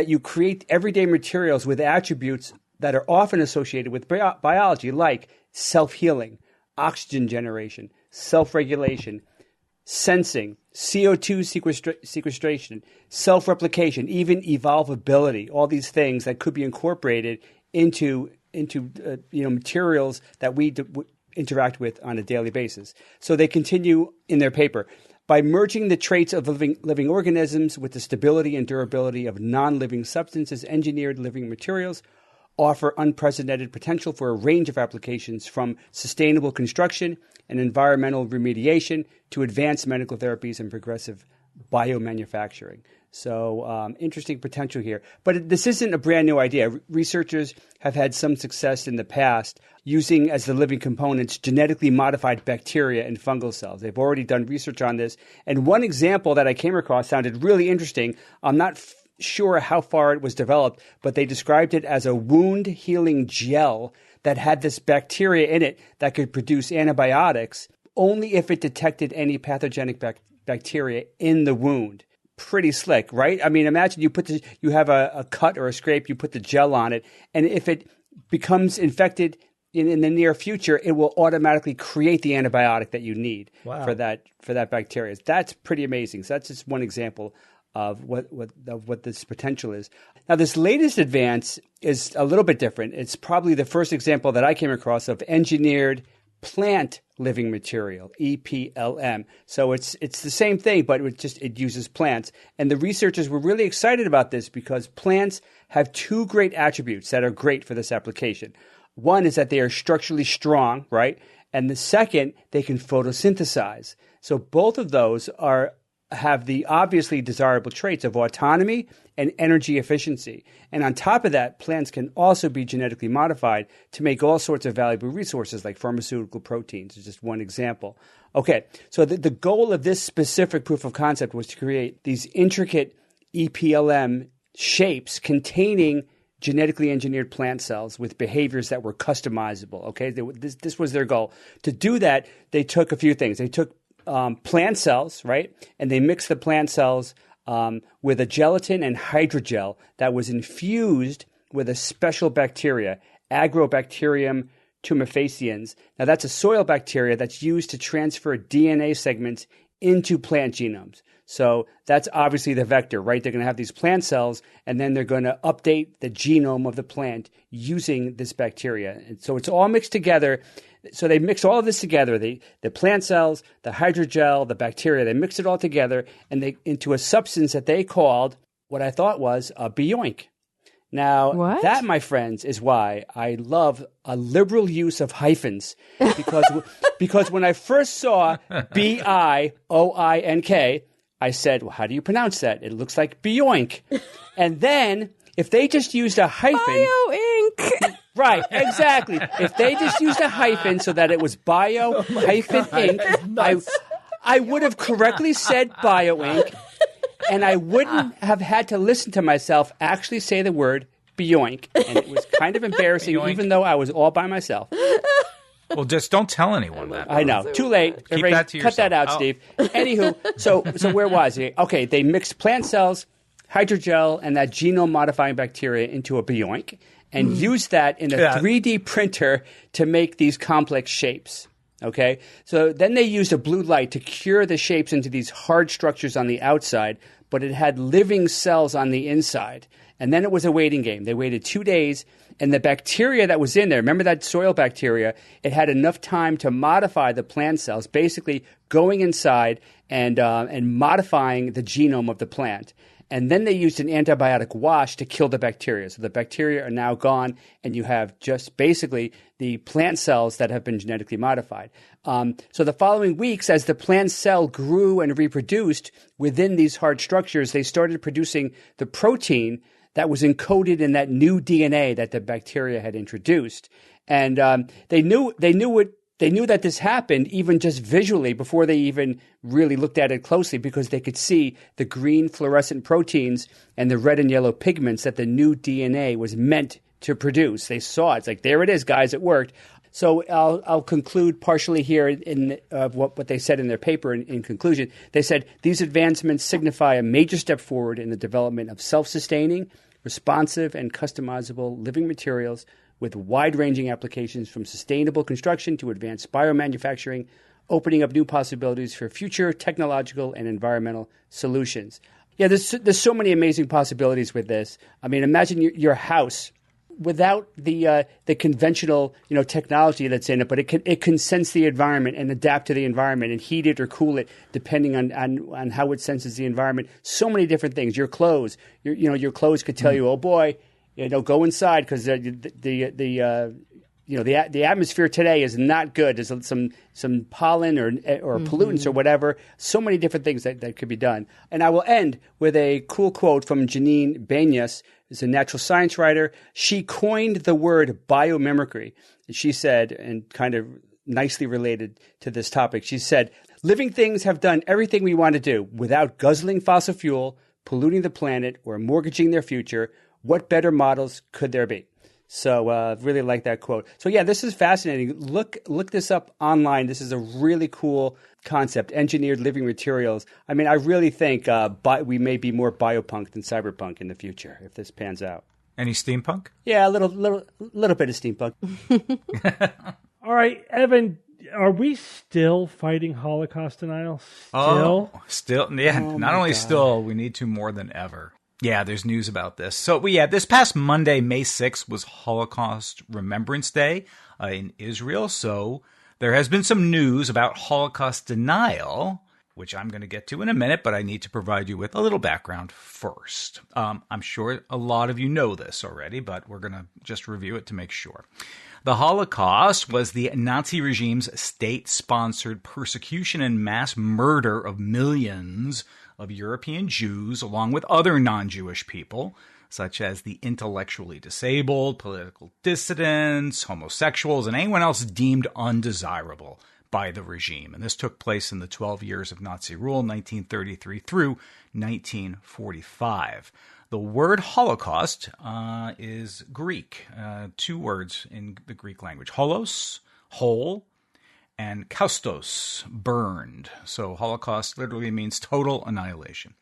you create everyday materials with attributes that are often associated with biology, like self-healing, oxygen generation, self-regulation, sensing, CO2 sequestration, self-replication, even evolvability, all these things that could be incorporated into materials that we interact with on a daily basis. So they continue in their paper. By merging the traits of living organisms with the stability and durability of non-living substances, engineered living materials offer unprecedented potential for a range of applications, from sustainable construction and environmental remediation to advanced medical therapies and progressive biomanufacturing. So interesting potential here. But this isn't a brand new idea. Researchers have had some success in the past using as the living components genetically modified bacteria and fungal cells. They've already done research on this. And one example that I came across sounded really interesting. I'm not sure how far it was developed, but they described it as a wound healing gel that had this bacteria in it that could produce antibiotics only if it detected any pathogenic bacteria in the wound. Pretty slick, right? I mean, imagine you have a cut or a scrape, you put the gel on it, and if it becomes infected in the near future, it will automatically create the antibiotic that you need for that bacteria. That's pretty amazing. So that's just one example of what this potential is. Now, this latest advance is a little bit different. It's probably the first example that I came across of engineered plant living material, EPLM. So it's the same thing, but it uses plants. And the researchers were really excited about this because plants have two great attributes that are great for this application. One is that they are structurally strong, right? And the second, they can photosynthesize. So both of those have the obviously desirable traits of autonomy and energy efficiency. And on top of that, plants can also be genetically modified to make all sorts of valuable resources like pharmaceutical proteins. It's just one example. Okay, so the goal of this specific proof of concept was to create these intricate EPLM shapes containing genetically engineered plant cells with behaviors that were customizable. Okay, this was their goal. To do that, they took a few things. They took plant cells, right? And they mixed the plant cells with a gelatin and hydrogel that was infused with a special bacteria, Agrobacterium tumefaciens. Now, that's a soil bacteria that's used to transfer DNA segments into plant genomes. So that's obviously the vector, right? They're going to have these plant cells, and then they're going to update the genome of the plant using this bacteria. And so it's all mixed together. So they mix all of this together, the plant cells, the hydrogel, the bacteria, they mix it all together into a substance that they called what I thought was a Bioink. Now, that, my friends, is why I love a liberal use of hyphens. Because when I first saw Bioink, I said, well, how do you pronounce that? It looks like Bioink. And then if they just used a hyphen. Bioink. Right, exactly. If they just used a hyphen so that it was bio-ink, I would have correctly said Bioink. and I wouldn't have had to listen to myself actually say the word Bioink. And it was kind of embarrassing, even though I was all by myself. Well, just don't tell anyone that. I know. Too late. Keep Everybody, that to cut that out, yourself. Steve. Anywho, so where was he? Okay, they mixed plant cells, hydrogel, and that genome-modifying bacteria into a Bioink and used that in a 3D printer to make these complex shapes. Okay? So then they used a blue light to cure the shapes into these hard structures on the outside, but it had living cells on the inside. And then it was a waiting game. They waited 2 days, and the bacteria that was in there, remember that soil bacteria, it had enough time to modify the plant cells, basically going inside and modifying the genome of the plant. And then they used an antibiotic wash to kill the bacteria. So the bacteria are now gone, and you have just basically the plant cells that have been genetically modified. So the following weeks, as the plant cell grew and reproduced within these hard structures, they started producing the protein that was encoded in that new DNA that the bacteria had introduced. And they knew that this happened even just visually before they even really looked at it closely, because they could see the green fluorescent proteins and the red and yellow pigments that the new DNA was meant to produce. They saw it. It's like, there it is, guys, it worked. So I'll conclude partially here in what they said in their paper. In conclusion, they said these advancements signify a major step forward in the development of self-sustaining, responsive, and customizable living materials with wide-ranging applications from sustainable construction to advanced biomanufacturing, opening up new possibilities for future technological and environmental solutions. Yeah, there's so many amazing possibilities with this. I mean, imagine your house without the conventional technology that's in it, but it can sense the environment and adapt to the environment and heat it or cool it depending on how it senses the environment. So many different things. Your clothes, your clothes could tell you, oh boy, go inside because the atmosphere today is not good. There's some pollen or pollutants or whatever. So many different things that could be done. And I will end with a cool quote from Janine Benyus, who's a natural science writer. She coined the word biomimicry. She said, and kind of nicely related to this topic, she said, living things have done everything we want to do without guzzling fossil fuel, polluting the planet, or mortgaging their future. What better models could there be? So really like that quote. So yeah, this is fascinating. Look this up online. This is a really cool concept, engineered living materials. I mean, I really think we may be more biopunk than cyberpunk in the future if this pans out. Any steampunk? Yeah, a little bit of steampunk. All right, Evan, are we still fighting Holocaust denial? Still, yeah. Oh, not only God. Still, we need to more than ever. Yeah, there's news about this. So, this past Monday, May 6th, was Holocaust Remembrance Day in Israel. So there has been some news about Holocaust denial, which I'm going to get to in a minute, but I need to provide you with a little background first. I'm sure a lot of you know this already, but we're going to just review it to make sure. The Holocaust was the Nazi regime's state-sponsored persecution and mass murder of millions of European Jews, along with other non-Jewish people, such as the intellectually disabled, political dissidents, homosexuals, and anyone else deemed undesirable by the regime. And this took place in the 12 years of Nazi rule, 1933 through 1945. The word Holocaust is Greek, 2 words in the Greek language. Holos, whole, and kaustos, burned. So Holocaust literally means total annihilation.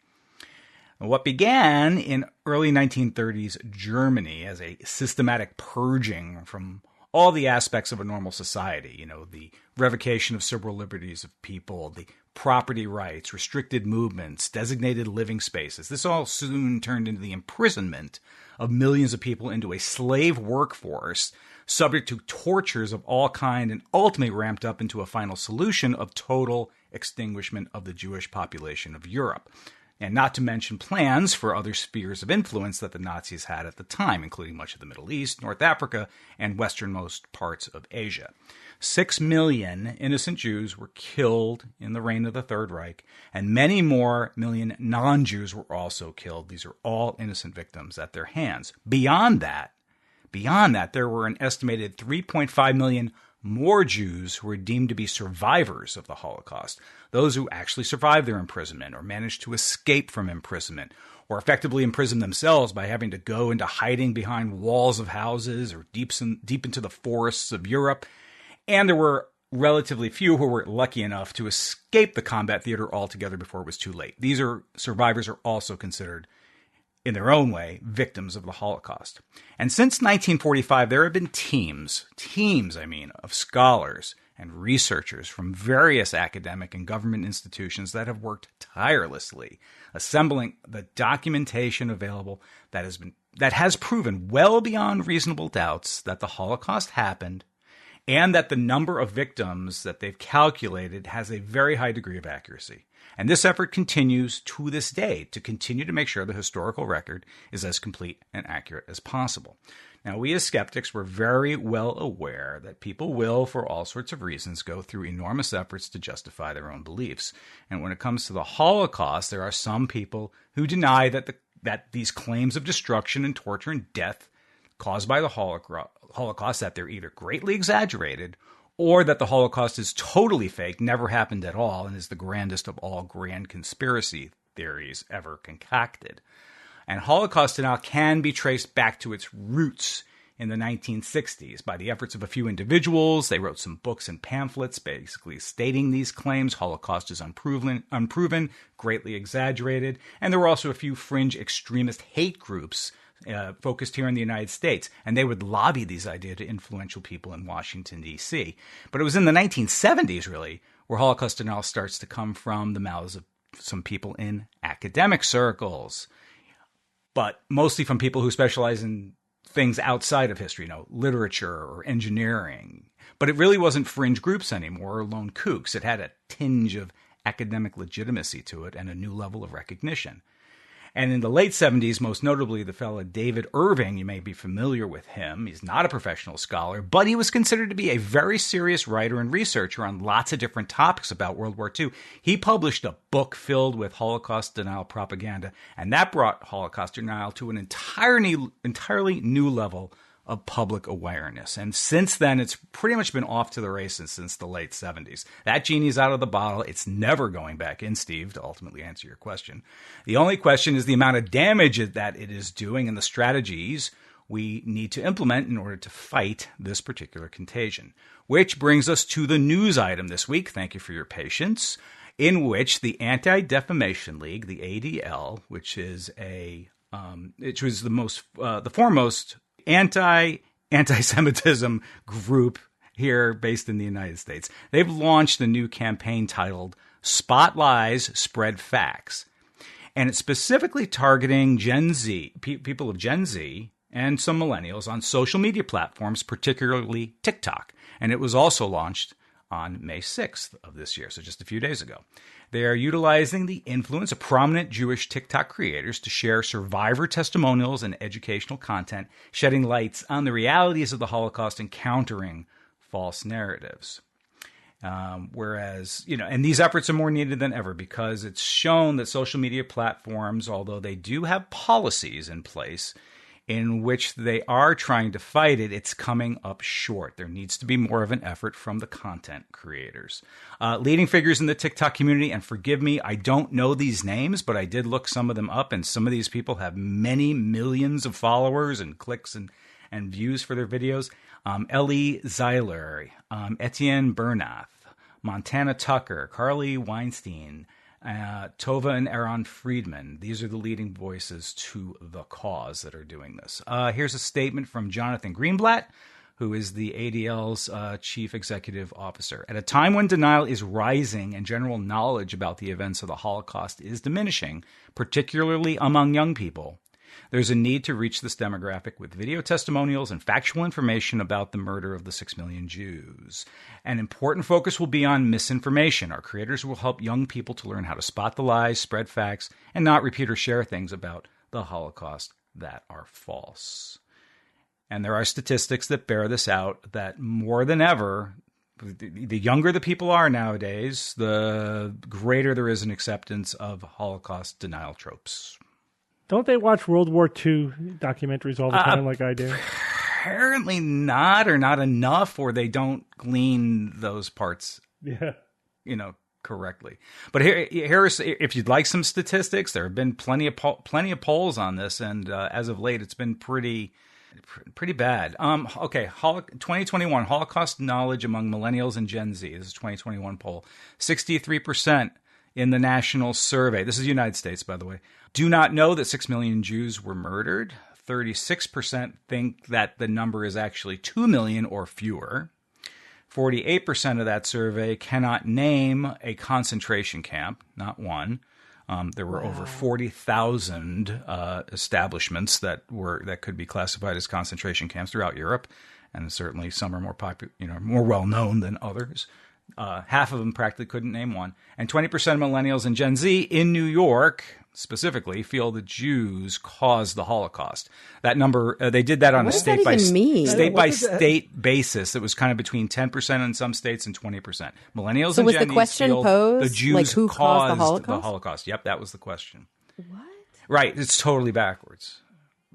What began in early 1930s Germany as a systematic purging from all the aspects of a normal society, the revocation of civil liberties of people, the property rights, restricted movements, designated living spaces. This all soon turned into the imprisonment of millions of people into a slave workforce subject to tortures of all kind, and ultimately ramped up into a final solution of total extinguishment of the Jewish population of Europe. And not to mention plans for other spheres of influence that the Nazis had at the time, including much of the Middle East, North Africa, and westernmost parts of Asia. 6 million innocent Jews were killed in the reign of the Third Reich, and many more million non-Jews were also killed. These are all innocent victims at their hands. Beyond that, there were an estimated 3.5 million more Jews who were deemed to be survivors of the Holocaust, those who actually survived their imprisonment or managed to escape from imprisonment, or effectively imprisoned themselves by having to go into hiding behind walls of houses or deep into the forests of Europe. And there were relatively few who were lucky enough to escape the combat theater altogether before it was too late. These survivors are also considered, in their own way, victims of the Holocaust. And since 1945, there have been teams of scholars and researchers from various academic and government institutions that have worked tirelessly, assembling the documentation available that has proven well beyond reasonable doubts that the Holocaust happened, and that the number of victims that they've calculated has a very high degree of accuracy. And this effort continues to this day to continue to make sure the historical record is as complete and accurate as possible. Now, we as skeptics were very well aware that people will, for all sorts of reasons, go through enormous efforts to justify their own beliefs. And when it comes to the Holocaust, there are some people who deny that these claims of destruction and torture and death caused by the Holocaust, that they're either greatly exaggerated or that the Holocaust is totally fake, never happened at all, and is the grandest of all grand conspiracy theories ever concocted. And Holocaust denial can be traced back to its roots in the 1960s by the efforts of a few individuals. They wrote some books and pamphlets basically stating these claims. Holocaust is unproven, greatly exaggerated. And there were also a few fringe extremist hate groups focused here in the United States, and they would lobby these ideas to influential people in Washington, D.C. But it was in the 1970s, really, where Holocaust denial starts to come from the mouths of some people in academic circles, but mostly from people who specialize in things outside of history, literature or engineering. But it really wasn't fringe groups anymore, or lone kooks. It had a tinge of academic legitimacy to it and a new level of recognition. And in the late 70s, most notably the fellow David Irving, you may be familiar with him. He's not a professional scholar, but he was considered to be a very serious writer and researcher on lots of different topics about World War II. He published a book filled with Holocaust denial propaganda, and that brought Holocaust denial to an entirely new level of public awareness. And since then, it's pretty much been off to the races since the late 70s. That genie's out of the bottle. It's never going back in, Steve, to ultimately answer your question. The only question is the amount of damage that it is doing and the strategies we need to implement in order to fight this particular contagion. Which brings us to the news item this week. Thank you for your patience. In which the Anti-Defamation League, the ADL, which was the foremost anti-Semitism group here based in the United States. They've launched a new campaign titled Spot Lies, Spread Facts. And it's specifically targeting Gen Z, people of Gen Z and some millennials on social media platforms, particularly TikTok. And it was also launched on May 6th of this year, so just a few days ago. They are utilizing the influence of prominent Jewish TikTok creators to share survivor testimonials and educational content, shedding lights on the realities of the Holocaust and countering false narratives. And these efforts are more needed than ever because it's shown that social media platforms, although they do have policies in place in which they are trying to fight it, it's coming up short. There needs to be more of an effort from the content creators. Leading figures in the TikTok community, and forgive me, I don't know these names, but I did look some of them up, and some of these people have many millions of followers and clicks and views for their videos. Ellie Zeiler, Etienne Bernath, Montana Tucker, Carly Weinstein, Tova and Aaron Friedman. These are the leading voices to the cause that are doing this. Here's a statement from Jonathan Greenblatt, who is the ADL's chief executive officer. At a time when denial is rising and general knowledge about the events of the Holocaust is diminishing, particularly among young people, there's a need to reach this demographic with video testimonials and factual information about the murder of the 6 million Jews. An important focus will be on misinformation. Our creators will help young people to learn how to spot the lies, spread facts, and not repeat or share things about the Holocaust that are false. And there are statistics that bear this out, that more than ever, the younger the people are nowadays, the greater there is an acceptance of Holocaust denial tropes. Don't they watch World War II documentaries all the time like I do? apparently not, or not enough, or they don't glean those parts, correctly. But here's, if you'd like some statistics, there have been plenty of polls on this, and as of late, it's been pretty bad. 2021 Holocaust knowledge among millennials and Gen Z. This is a 2021 poll. 63% in the national survey. This is the United States, by the way. Do not know that 6 million Jews were murdered. 36% think that the number is actually 2 million or fewer. 48% of that survey cannot name a concentration camp, not one. There were over 40,000 establishments that could be classified as concentration camps throughout Europe, and certainly some are more popular, more well known than others. Half of them practically couldn't name one, and 20% of millennials and Gen Z in New York specifically feel the Jews caused the Holocaust. That number, they did that on a state by state basis. It was kind of between 10% in some states and 20%. Millennials and Gen Z feel the Jews who caused the Holocaust. Yep, that was the question. What? Right, it's totally backwards.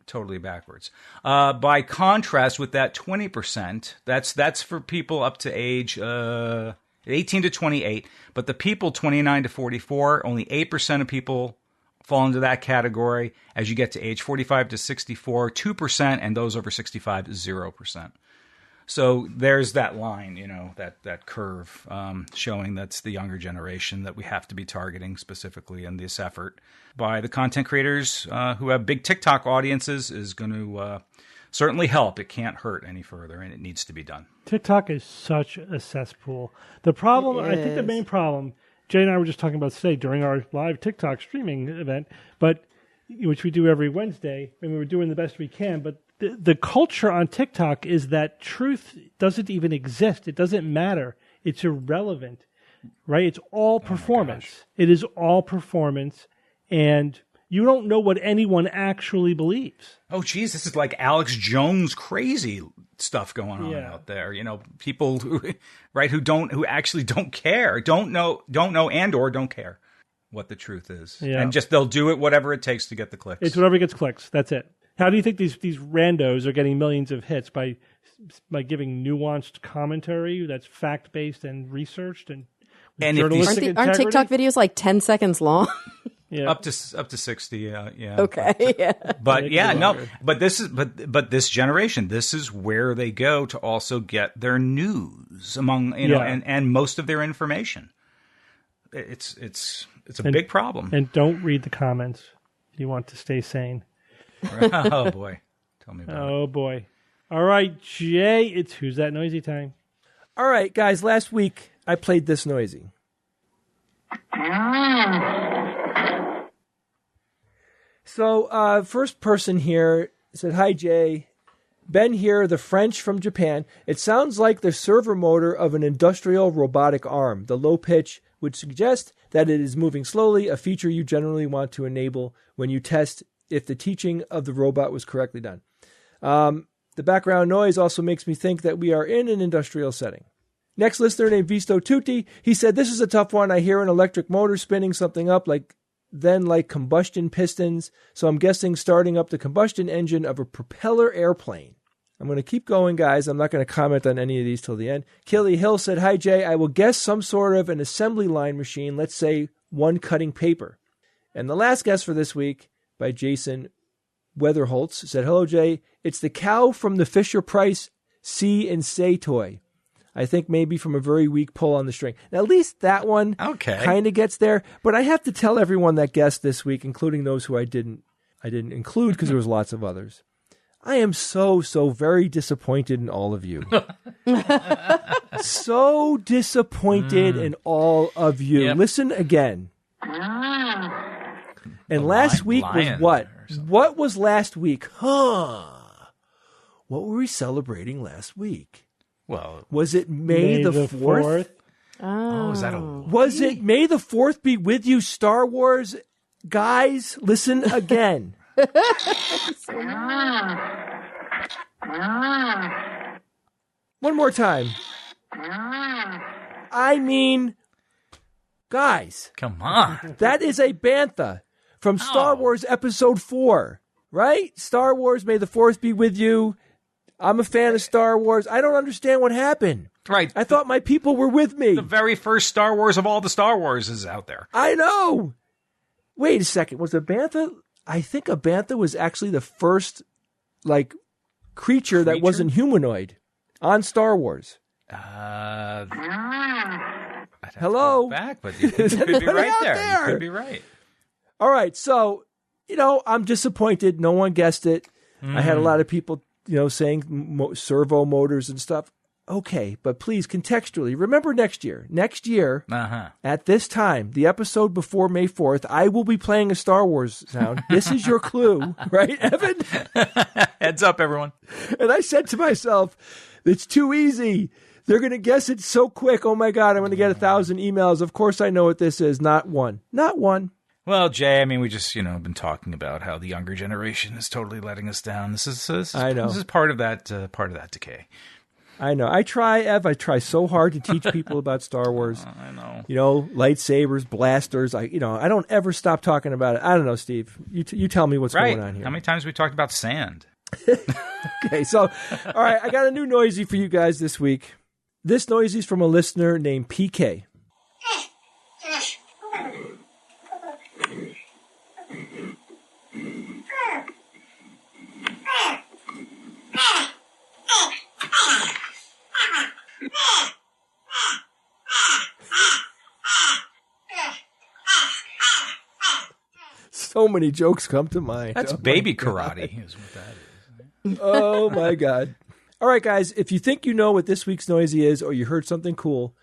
Totally backwards. By contrast with that 20%, that's for people up to age 18 to 28, but the people 29 to 44, only 8% of people fall into that category. As you get to age 45 to 64, 2%, and those over 65, 0%. So there's that line, that curve showing that's the younger generation that we have to be targeting specifically in this effort. By the content creators who have big TikTok audiences is going to certainly help. It can't hurt any further, and it needs to be done. TikTok is such a cesspool. The problem, I think the main problem, Jay and I were just talking about today during our live TikTok streaming event, which we do every Wednesday, and we're doing the best we can, but the culture on TikTok is that truth doesn't even exist. It doesn't matter. It's irrelevant, right? It's all performance. It is all performance, and you don't know what anyone actually believes. Oh, geez, this is like Alex Jones crazy stuff going on out there. People who actually don't care, don't know, and or don't care what the truth is, and just they'll do it whatever it takes to get the clicks. It's whatever gets clicks. That's it. How do you think these randos are getting millions of hits by giving nuanced commentary that's fact based and researched and journalistic integrity? Aren't TikTok videos like 10 seconds long? Yeah. Up to 60, yeah. Okay, yeah. But but this generation, this is where they go to also get their news among and most of their information. It's a big problem. And don't read the comments. You want to stay sane. Oh boy, tell me about it. Oh boy. All right, Jay, it's Who's That Noisy time. All right, guys. Last week I played this noisy. So, first person here said, "Hi, Jay. Ben here, the French from Japan. It sounds like the servo motor of an industrial robotic arm. The low pitch would suggest that it is moving slowly, a feature you generally want to enable when you test if the teaching of the robot was correctly done. The background noise also makes me think that we are in an industrial setting." Next listener named Visto Tutti, he said, "This is a tough one. I hear an electric motor spinning something up like combustion pistons, so I'm guessing starting up the combustion engine of a propeller airplane." I'm going to keep going, guys. I'm not going to comment on any of these till the end. Killy Hill said, "Hi, Jay. I will guess some sort of an assembly line machine, let's say one cutting paper." And the last guess for this week by Jason Weatherholtz said, "Hello, Jay. It's the cow from the Fisher-Price See and Say toy. I think maybe from a very weak pull on the string." Now, at least that one kind of gets there. But I have to tell everyone that guessed this week, including those who I didn't include because there was lots of others. I am so very disappointed in all of you. So disappointed in all of you. Yep. Listen again. And last week was what? What was last week? What were we celebrating last week? Well, was it May the 4th? Oh, is that a... Was it May the 4th be with you, Star Wars? Guys, listen again. One more time. I mean, guys. Come on. That is a bantha from Star Wars Episode 4, right? Star Wars, May the 4th be with you. I'm a fan of Star Wars. I don't understand what happened. Right. I thought my people were with me. The very first Star Wars of all the Star Wars is out there. I know. Wait a second. Was a bantha? I think a bantha was actually the first, like, creature that wasn't humanoid on Star Wars. Hello. Back, but you could be right there. You could be right. All right. So, I'm disappointed. No one guessed it. I had a lot of people, saying servo motors and stuff. Okay, but please, contextually, remember next year. Next year, at this time, the episode before May 4th, I will be playing a Star Wars sound. This is your clue, right, Evan? Heads up, everyone. And I said to myself, it's too easy. They're going to guess it so quick. Oh, my God, I'm going to get 1,000 emails. Of course I know what this is. Not one. Not one. Well, Jay, I mean, we just, been talking about how the younger generation is totally letting us down. This is I know. This is part of that decay. I know. I try, Ev. I try so hard to teach people about Star Wars. I know. Lightsabers, blasters. I don't ever stop talking about it. I don't know, Steve. You tell me what's going on here. How many times have we talked about sand? Okay, so, all right, I got a new noisy for you guys this week. This noisy is from a listener named PK. So many jokes come to mind. That's baby karate is what that is. Oh, my God. All right, guys, if you think you know what this week's noisy is or you heard something cool,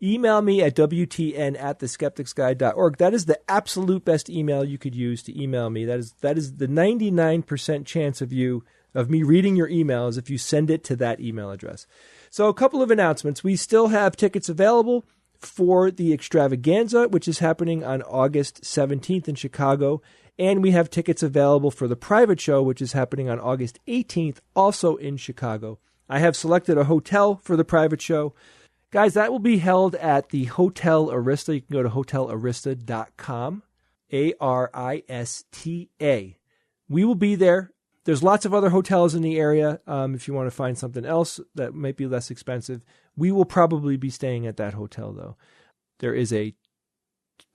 email me at wtn@theskepticsguide.org. That is the absolute best email you could use to email me. That is the 99% chance of me reading your emails if you send it to that email address. So a couple of announcements. We still have tickets available for the extravaganza, which is happening on August 17th in Chicago. And we have tickets available for the private show, which is happening on August 18th, also in Chicago. I have selected a hotel for the private show. Guys, that will be held at the Hotel Arista. You can go to hotelarista.com, Arista. We will be there. There's lots of other hotels in the area. If you want to find something else that might be less expensive, we will probably be staying at that hotel, though. There is a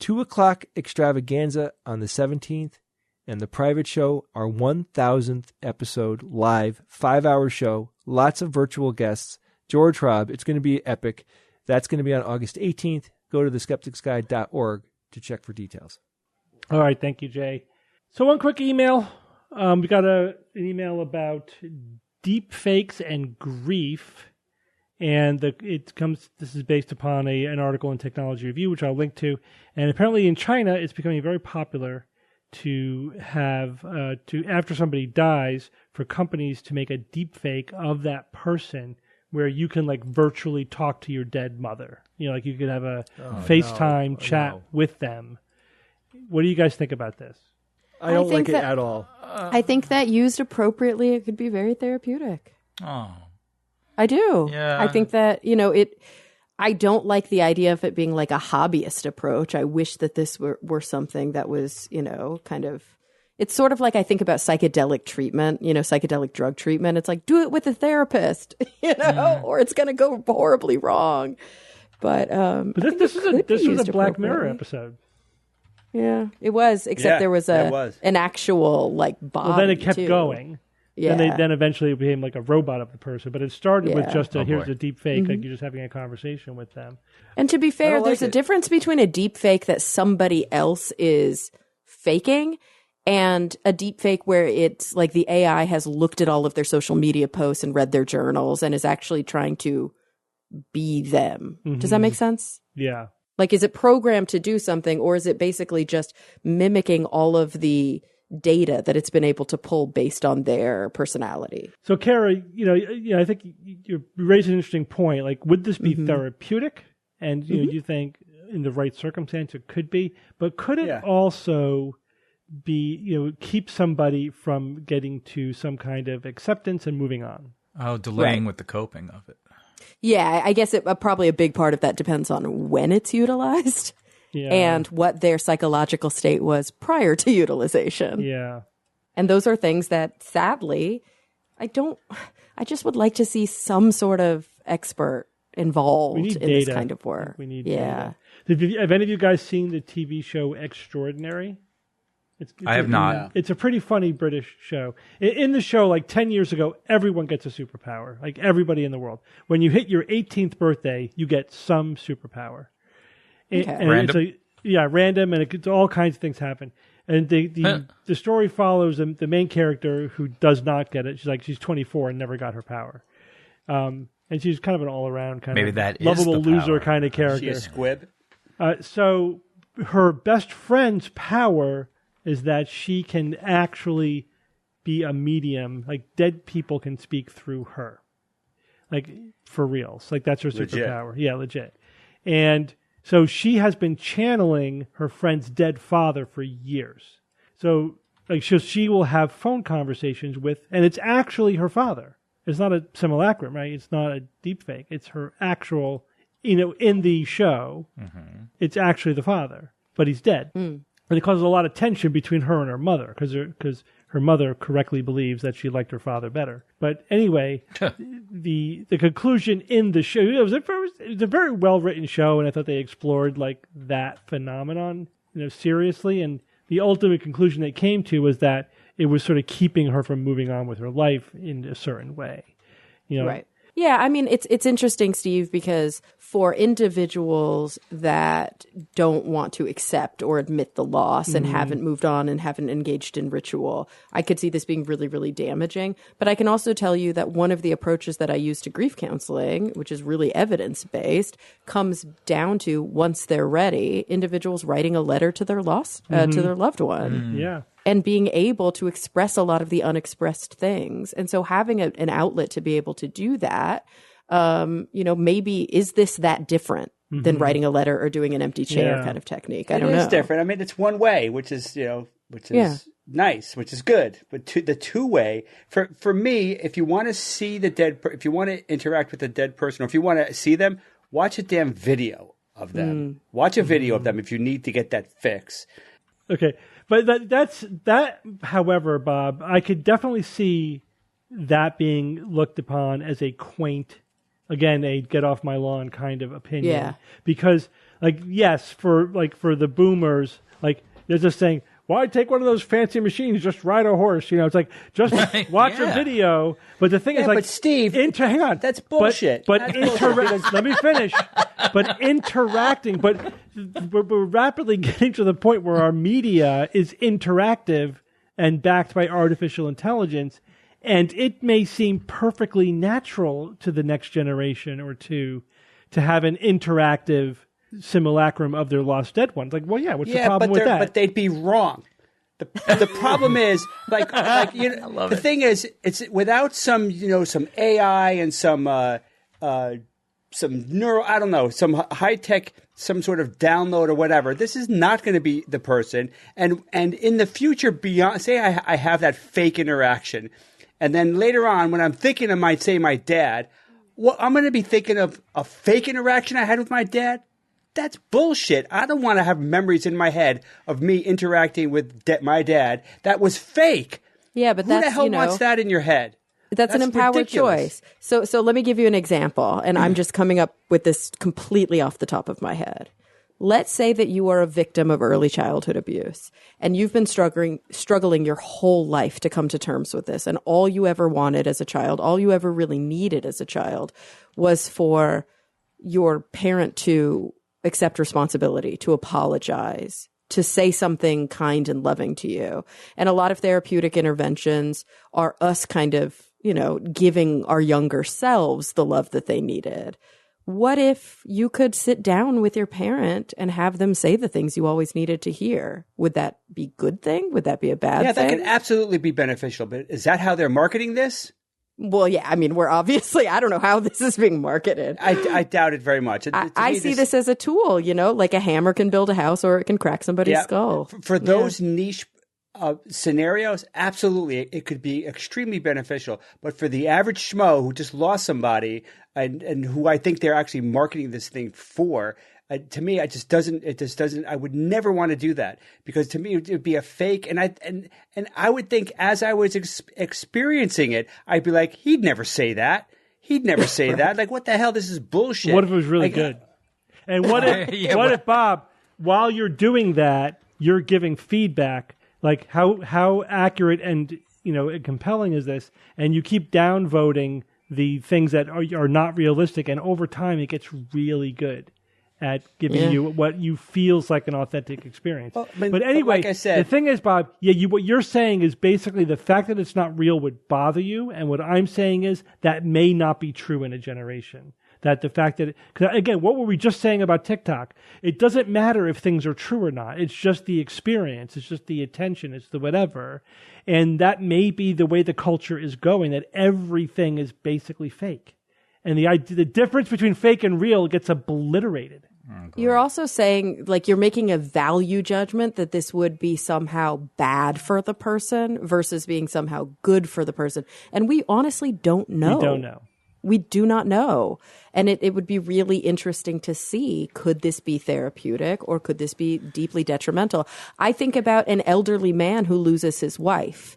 2:00 extravaganza on the 17th, and the private show, our 1,000th episode live, 5-hour show, lots of virtual guests. George Robb, it's going to be epic. That's going to be on August 18th. Go to theskepticsguide.org to check for details. All right, thank you, Jay. So one quick email. We got an email about deep fakes and grief. And this is based upon an article in Technology Review, which I'll link to. And apparently in China, it's becoming very popular to have, after somebody dies, for companies to make a deep fake of that person where you can virtually talk to your dead mother. You could have a FaceTime chat with them. What do you guys think about this? I don't like it at all. I think that used appropriately, it could be very therapeutic. Oh. I do. Yeah. I think that, I don't like the idea of it being like a hobbyist approach. I wish that this were something that was, kind of, it's sort of like I think about psychedelic treatment, psychedelic drug treatment. It's like, do it with a therapist, or it's going to go horribly wrong. But this was a Black Mirror episode. Yeah, it was, except there was an actual body. Well, then it kept going. Yeah. Then eventually it became like a robot of the person. But it started with just here's a deep fake, like you're just having a conversation with them. And to be fair, there's a difference between a deep fake that somebody else is faking and a deep fake where it's like the AI has looked at all of their social media posts and read their journals and is actually trying to be them. Mm-hmm. Does that make sense? Yeah. Like, is it programmed to do something, or is it basically just mimicking all of the data that it's been able to pull based on their personality? So, Kara, I think you raised an interesting point. Like, would this be therapeutic? And you think in the right circumstance it could be, but could it also be keep somebody from getting to some kind of acceptance and moving on? Oh, delaying with the coping of it. Yeah, I guess probably a big part of that depends on when it's utilized and what their psychological state was prior to utilization. Yeah. And those are things that, sadly, I just would like to see some sort of expert involved in this kind of work. We need data. Have any of you guys seen the TV show Extraordinary? I have not. It's a pretty funny British show. In the show, like 10 years ago, everyone gets a superpower. Like everybody in the world. When you hit your 18th birthday, you get some superpower. Okay. And Random? Random, and it's all kinds of things happen. And the story follows the main character who does not get it. She's 24 and never got her power. And she's kind of an all-around kind of lovable loser kind of character. Is she a squib? So her best friend's power is that she can actually be a medium. Like dead people can speak through her. Like for reals. Like that's her superpower. Yeah, legit. And so she has been channeling her friend's dead father for years. So like she will have phone conversations with, and it's actually her father. It's not a simulacrum, right? It's not a deep fake. It's her actual, in the show, it's actually the father, but he's dead. And it causes a lot of tension between her and her mother because her mother correctly believes that she liked her father better. But anyway, the conclusion in the show, it was a very well written show, and I thought they explored like that phenomenon, seriously. And the ultimate conclusion they came to was that it was sort of keeping her from moving on with her life in a certain way. Right. Yeah, I mean, it's interesting, Steve, because for individuals that don't want to accept or admit the loss and haven't moved on and haven't engaged in ritual, I could see this being really, really damaging. But I can also tell you that one of the approaches that I use to grief counseling, which is really evidence-based, comes down to, once they're ready, individuals writing a letter to their loss, to their loved one. Yeah. And being able to express a lot of the unexpressed things. And so having an outlet to be able to do that, maybe is this that different than writing a letter or doing an empty chair kind of technique? I don't know. It is different. I mean, it's one way, which is nice, which is good. But the two way, for me, if you want to see if you want to interact with a dead person, or if you want to see them, watch a damn video of them. Watch a video of them if you need to get that fix. Okay. But that's however, Bob, I could definitely see that being looked upon as a quaint, again, a get off my lawn kind of opinion. Yeah. Because, for the boomers, they're just saying, why take one of those fancy machines? Just ride a horse. It's like, just watch a video. But the thing is, but Steve, hang on. That's bullshit. But let me finish. But interacting, but we're rapidly getting to the point where our media is interactive and backed by artificial intelligence. And it may seem perfectly natural to the next generation or two to have an interactive simulacrum of their lost dead ones. Like, well, yeah, what's the problem with that? But they'd be wrong. The problem is, the thing is, it's without some AI and some neural, I don't know, some high tech, some sort of download or whatever. This is not going to be the person. And in the future, beyond, say I have that fake interaction, and then later on, when I'm thinking of my dad, I'm going to be thinking of a fake interaction I had with my dad. That's bullshit. I don't want to have memories in my head of me interacting with my dad. That was fake. Yeah, but who the hell wants that in your head? That's an empowered ridiculous choice. So let me give you an example, and I'm just coming up with this completely off the top of my head. Let's say that you are a victim of early childhood abuse, and you've been struggling your whole life to come to terms with this, and all you ever wanted as a child, all you ever really needed as a child, was for your parent to accept responsibility, to apologize, to say something kind and loving to you. And a lot of therapeutic interventions are us kind of, giving our younger selves the love that they needed. What if you could sit down with your parent and have them say the things you always needed to hear? Would that be a good thing? Would that be a bad thing? Yeah, that could absolutely be beneficial. But is that how they're marketing this? Well, yeah, I mean, I don't know how this is being marketed. I doubt it very much. I see this as a tool, like a hammer can build a house or it can crack somebody's skull. For those niche scenarios, absolutely, it could be extremely beneficial. But for the average schmo who just lost somebody and who I think they're actually marketing this thing for, To me, it just doesn't. I would never want to do that, because to me it would be a fake. And I would think, as I was experiencing it, I'd be like, he'd never say that. He'd never say that. Like, what the hell? This is bullshit. What if it was really good? And what if Bob, while you're doing that, you're giving feedback, like how accurate and compelling is this? And you keep downvoting the things that are not realistic, and over time it gets really good at giving you what you feels like an authentic experience. Well, but anyway, like I said, the thing is, Bob, what you're saying is basically the fact that it's not real would bother you, and what I'm saying is that may not be true in a generation. That the fact that, because again, what were we just saying about TikTok? It doesn't matter if things are true or not. It's just the experience. It's just the attention. It's the whatever. And that may be the way the culture is going, that everything is basically fake. And the difference between fake and real gets obliterated. You're also saying, like, you're making a value judgment that this would be somehow bad for the person versus being somehow good for the person. And we honestly don't know. We don't know. We do not know. And it would be really interesting to see, could this be therapeutic or could this be deeply detrimental? I think about an elderly man who loses his wife.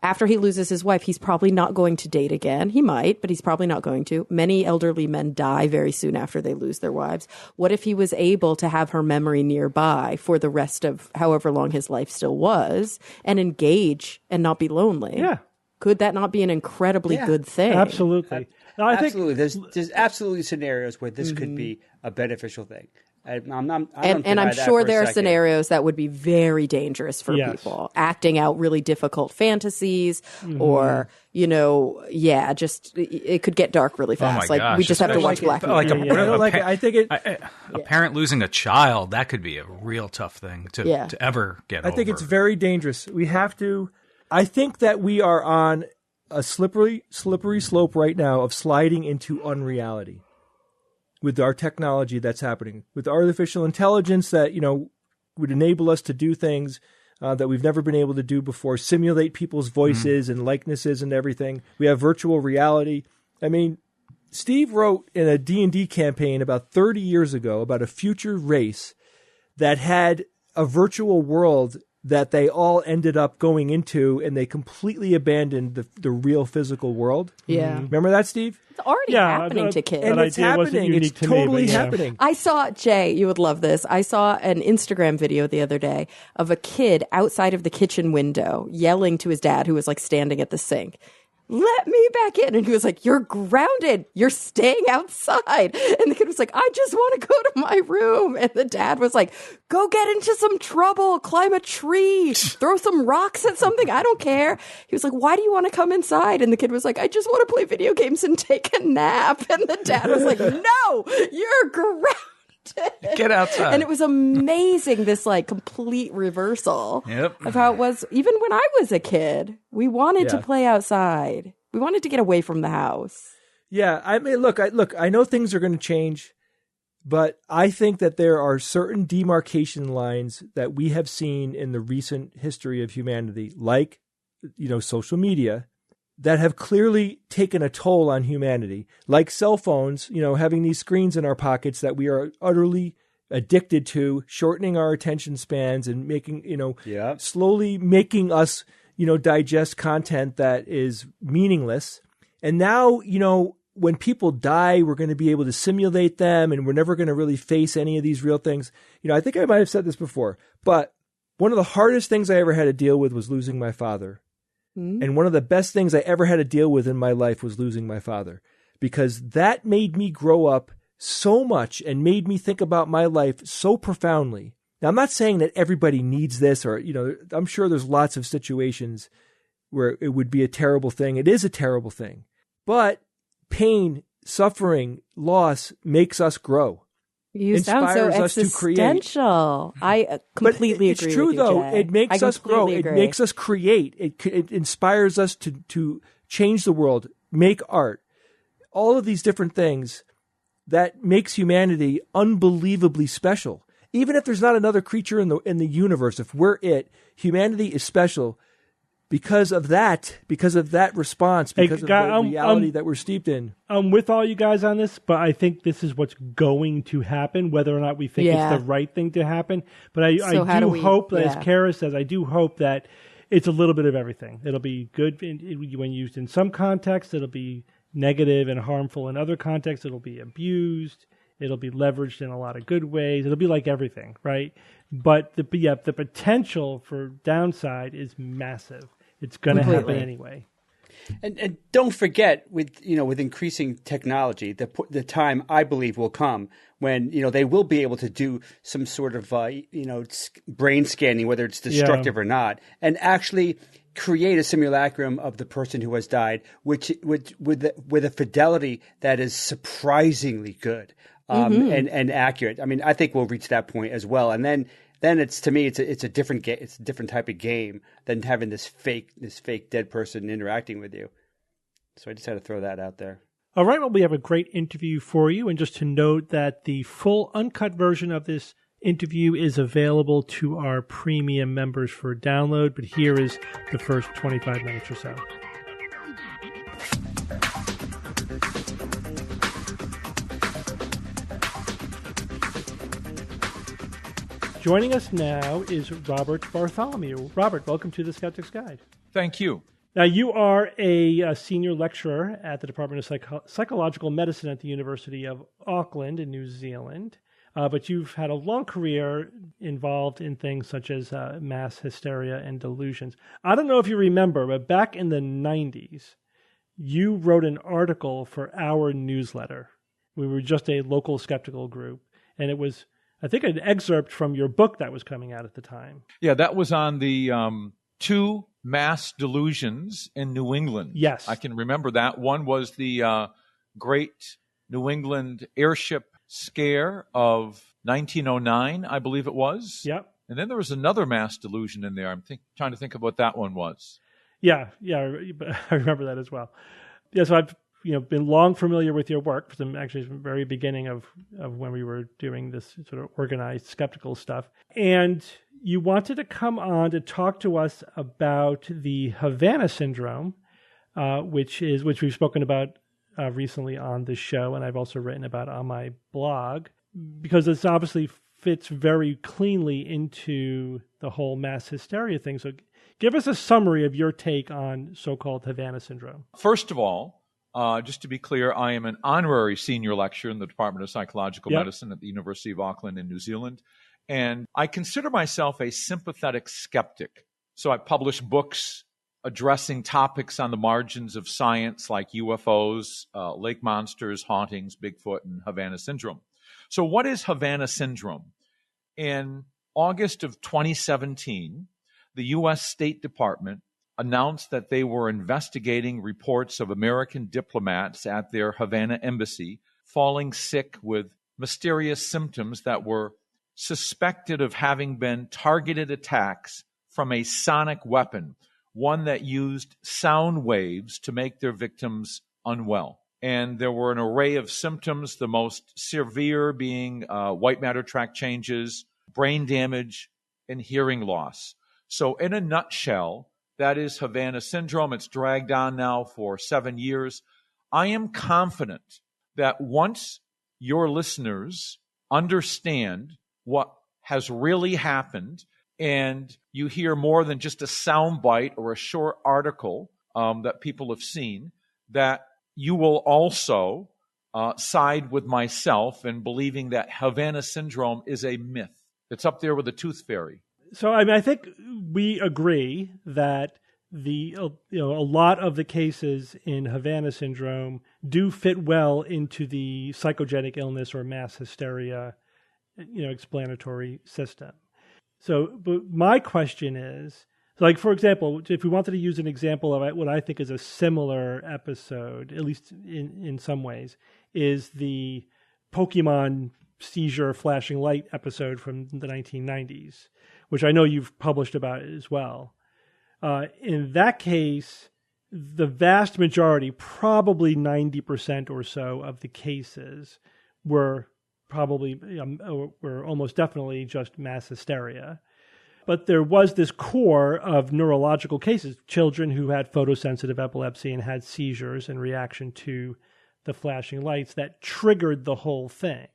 After he loses his wife, he's probably not going to date again. He might, but he's probably not going to. Many elderly men die very soon after they lose their wives. What if he was able to have her memory nearby for the rest of however long his life still was and engage and not be lonely? Yeah. Could that not be an incredibly good thing? Absolutely. No, absolutely. There's absolutely scenarios where this could be a beneficial thing. And I'm sure there are scenarios that would be very dangerous for people, acting out really difficult fantasies or, just it could get dark really fast. Oh my gosh. We just have to watch Black Mirror. A parent losing a child, that could be a real tough thing to ever get over. I think it's very dangerous. We have to, I think that we are on a slippery slope right now of sliding into unreality with our technology that's happening, with artificial intelligence that, would enable us to do things that we've never been able to do before, simulate people's voices and likenesses and everything. We have virtual reality. I mean, Steve wrote in a D&D campaign about 30 years ago about a future race that had a virtual world that they all ended up going into, and they completely abandoned the real physical world. Yeah. Remember that, Steve? It's already happening to kids. And it's happening. It's totally happening. I saw, Jay, you would love this. I saw an Instagram video the other day of a kid outside of the kitchen window yelling to his dad, who was like standing at the sink, "Let me back in." And he was like, "You're grounded. You're staying outside." And the kid was like, "I just want to go to my room." And the dad was like, "Go get into some trouble. Climb a tree. Throw some rocks at something. I don't care." He was like, "Why do you want to come inside?" And the kid was like, "I just want to play video games and take a nap." And the dad was like, "No, you're grounded. Get outside." And it was amazing, this like complete reversal of how it was even when I was a kid. We wanted to play outside. We wanted to get away from the house. Yeah, I mean, look, I know things are going to change, but I think that there are certain demarcation lines that we have seen in the recent history of humanity, like, social media, that have clearly taken a toll on humanity, like cell phones, having these screens in our pockets that we are utterly addicted to, shortening our attention spans and making, slowly making us, digest content that is meaningless. And now, when people die, we're going to be able to simulate them, and we're never going to really face any of these real things. I think I might have said this before, but one of the hardest things I ever had to deal with was losing my father. And one of the best things I ever had to deal with in my life was losing my father, because that made me grow up so much and made me think about my life so profoundly. Now, I'm not saying that everybody needs this, or, I'm sure there's lots of situations where it would be a terrible thing. It is a terrible thing, but pain, suffering, loss makes us grow. You sound so existential. I completely agree. It's true, with you, though. Jay. It makes us grow. Agree. It makes us create. It inspires us to change the world, make art, all of these different things that makes humanity unbelievably special. Even if there's not another creature in the universe, if we're it, humanity is special. because of that response, because of the reality that we're steeped in. I'm with all you guys on this, but I think this is what's going to happen, whether or not we think it's the right thing to happen. But I do hope, as Kara says, I do hope that it's a little bit of everything. It'll be good when used in some contexts. It'll be negative and harmful in other contexts. It'll be abused. It'll be leveraged in a lot of good ways. It'll be like everything, right? But the potential for downside is massive. It's going to happen anyway. And don't forget, with increasing technology, the time I believe will come when they will be able to do some sort of brain scanning, whether it's destructive or not, and actually create a simulacrum of the person who has died, with a fidelity that is surprisingly good and accurate. I mean, I think we'll reach that point as well, and then it's, to me, it's a different it's a different type of game than having this fake dead person interacting with you. So I just had to throw that out there. All right, well, we have a great interview for you, and just to note that the full uncut version of this interview is available to our premium members for download, but here is the first 25 minutes or so. Joining us now is Robert Bartholomew. Robert, welcome to the Skeptics Guide. Thank you. Now, you are a senior lecturer at the Department of Psychological Medicine at the University of Auckland in New Zealand, but you've had a long career involved in things such as mass hysteria and delusions. I don't know if you remember, but back in the 90s, you wrote an article for our newsletter. We were just a local skeptical group, and it was, I think, an excerpt from your book that was coming out at the time. Yeah, that was on the 2 mass delusions in New England. Yes. I can remember that. One was the great New England airship scare of 1909, I believe it was. Yep. And then there was another mass delusion in there. I'm trying to think of what that one was. Yeah, I remember that as well. Yeah, so I've been long familiar with your work from the very beginning of when we were doing this sort of organized skeptical stuff. And you wanted to come on to talk to us about the Havana syndrome, which we've spoken about recently on the show, and I've also written about on my blog, because this obviously fits very cleanly into the whole mass hysteria thing. So give us a summary of your take on so-called Havana syndrome. First of all, just to be clear, I am an honorary senior lecturer in the Department of Psychological Medicine at the University of Auckland in New Zealand. And I consider myself a sympathetic skeptic. So I publish books addressing topics on the margins of science like UFOs, lake monsters, hauntings, Bigfoot, and Havana syndrome. So what is Havana syndrome? In August of 2017, the U.S. State Department announced that they were investigating reports of American diplomats at their Havana embassy falling sick with mysterious symptoms that were suspected of having been targeted attacks from a sonic weapon, one that used sound waves to make their victims unwell. And there were an array of symptoms, the most severe being white matter tract changes, brain damage, and hearing loss. So in a nutshell, that is Havana syndrome. It's dragged on now for 7 years. I am confident that once your listeners understand what has really happened, and you hear more than just a soundbite or a short article that people have seen, that you will also side with myself in believing that Havana syndrome is a myth. It's up there with the tooth fairy. So I think we agree that a lot of the cases in Havana syndrome do fit well into the psychogenic illness or mass hysteria, explanatory system. So, but my question is, like, for example, if we wanted to use an example of what I think is a similar episode, at least in some ways, is the Pokemon seizure flashing light episode from the 1990s, which I know you've published about as well. In that case, the vast majority, probably 90% or so of the cases were almost definitely just mass hysteria. But there was this core of neurological cases, children who had photosensitive epilepsy and had seizures in reaction to the flashing lights that triggered the whole thing.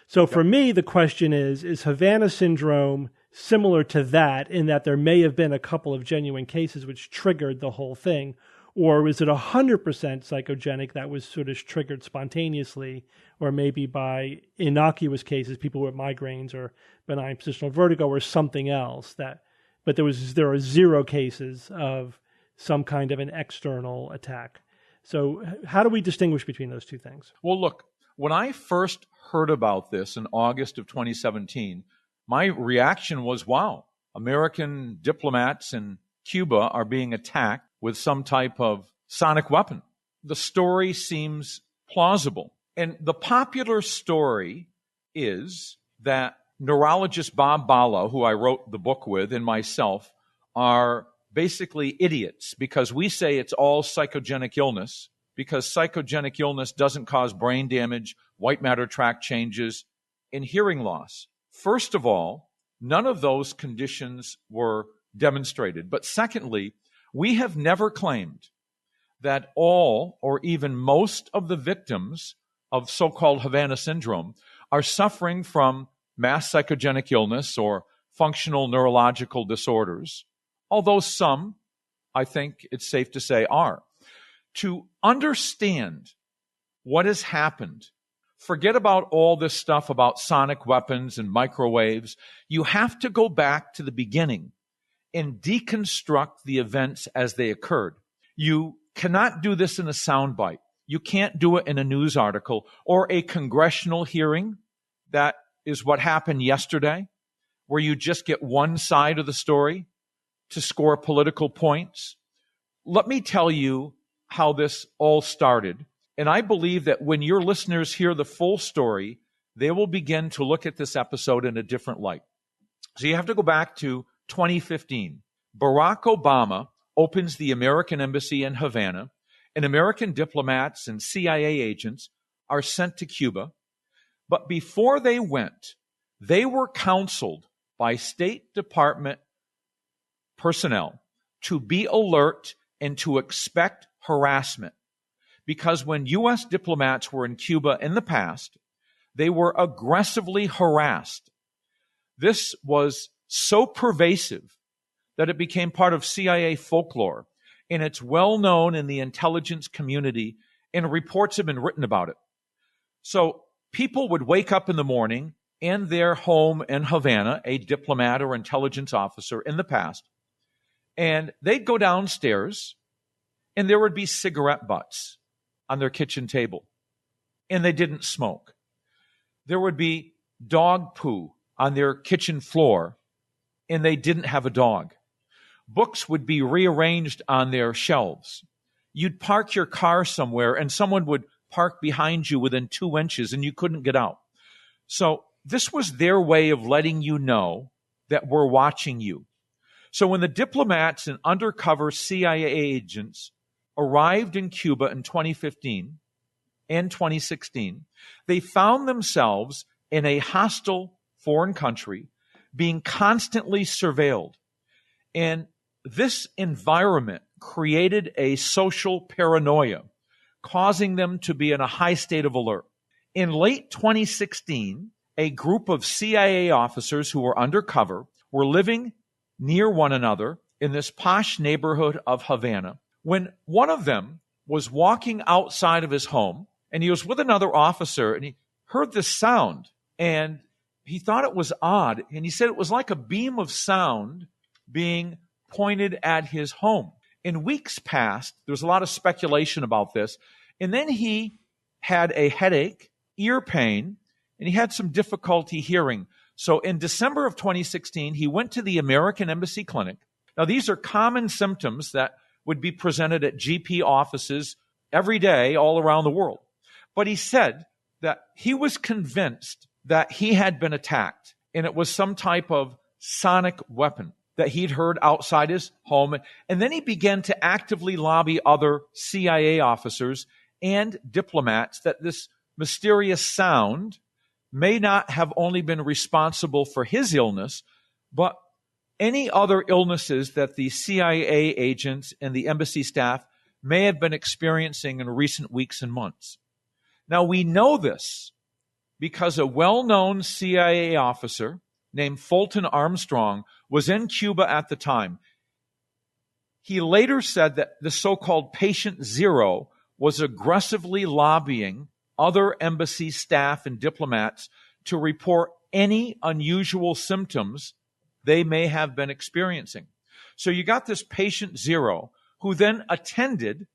So for me, the question is Havana syndrome similar to that in that there may have been a couple of genuine cases which triggered the whole thing? Or is it 100% psychogenic that was sort of triggered spontaneously, or maybe by innocuous cases, people with migraines or benign positional vertigo or something else but there are zero cases of some kind of an external attack. So how do we distinguish between those two things? Well, look, when I first heard about this in August of 2017, my reaction was, wow, American diplomats in Cuba are being attacked with some type of sonic weapon. The story seems plausible. And the popular story is that neurologist Bob Bala, who I wrote the book with, and myself, are basically idiots because we say it's all psychogenic illness, because psychogenic illness doesn't cause brain damage, white matter tract changes, and hearing loss. First of all, none of those conditions were demonstrated. But secondly, we have never claimed that all or even most of the victims of so-called Havana syndrome are suffering from mass psychogenic illness or functional neurological disorders, although some, I think it's safe to say, are. To understand what has happened, forget about all this stuff about sonic weapons and microwaves. You have to go back to the beginning and deconstruct the events as they occurred. You cannot do this in a soundbite. You can't do it in a news article or a congressional hearing. That is what happened yesterday, where you just get one side of the story to score political points. Let me tell you how this all started. And I believe that when your listeners hear the full story, they will begin to look at this episode in a different light. So you have to go back to 2015. Barack Obama opens the American embassy in Havana, and American diplomats and CIA agents are sent to Cuba. But before they went, they were counseled by State Department personnel to be alert and to expect harassment. Because when U.S. diplomats were in Cuba in the past, they were aggressively harassed. This was so pervasive that it became part of CIA folklore, and it's well known in the intelligence community, and reports have been written about it. So people would wake up in the morning in their home in Havana, a diplomat or intelligence officer in the past, and they'd go downstairs, and there would be cigarette butts on their kitchen table, and they didn't smoke. There would be dog poo on their kitchen floor, and they didn't have a dog. Books would be rearranged on their shelves. You'd park your car somewhere, and someone would park behind you within 2 inches, and you couldn't get out. So this was their way of letting you know that we're watching you. So when the diplomats and undercover CIA agents arrived in Cuba in 2015 and 2016, they found themselves in a hostile foreign country being constantly surveilled. And this environment created a social paranoia, causing them to be in a high state of alert. In late 2016, a group of CIA officers who were undercover were living near one another in this posh neighborhood of Havana when one of them was walking outside of his home, and he was with another officer, and he heard this sound, and he thought it was odd, and he said it was like a beam of sound being pointed at his home. In weeks past, there was a lot of speculation about this, and then he had a headache, ear pain, and he had some difficulty hearing. So in December of 2016, he went to the American Embassy Clinic. Now, these are common symptoms that would be presented at GP offices every day all around the world. But he said that he was convinced that he had been attacked, and it was some type of sonic weapon that he'd heard outside his home. And then he began to actively lobby other CIA officers and diplomats that this mysterious sound may not have only been responsible for his illness, but any other illnesses that the CIA agents and the embassy staff may have been experiencing in recent weeks and months. Now, we know this because a well-known CIA officer named Fulton Armstrong was in Cuba at the time. He later said that the so-called Patient Zero was aggressively lobbying other embassy staff and diplomats to report any unusual symptoms they may have been experiencing. So you got this Patient Zero who then attended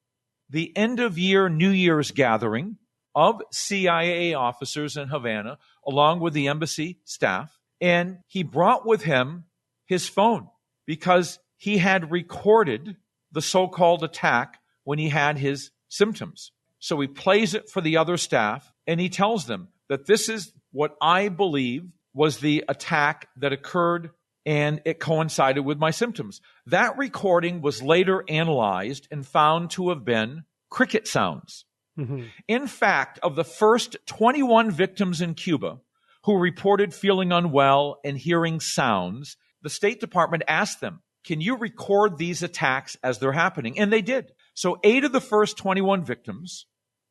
the end-of-year New Year's gathering of CIA officers in Havana, along with the embassy staff, and he brought with him his phone because he had recorded the so-called attack when he had his symptoms. So he plays it for the other staff, and he tells them that this is what I believe was the attack that occurred, and it coincided with my symptoms. That recording was later analyzed and found to have been cricket sounds. Mm-hmm. In fact, of the first 21 victims in Cuba who reported feeling unwell and hearing sounds, the State Department asked them, can you record these attacks as they're happening? And they did. So 8 of the first 21 victims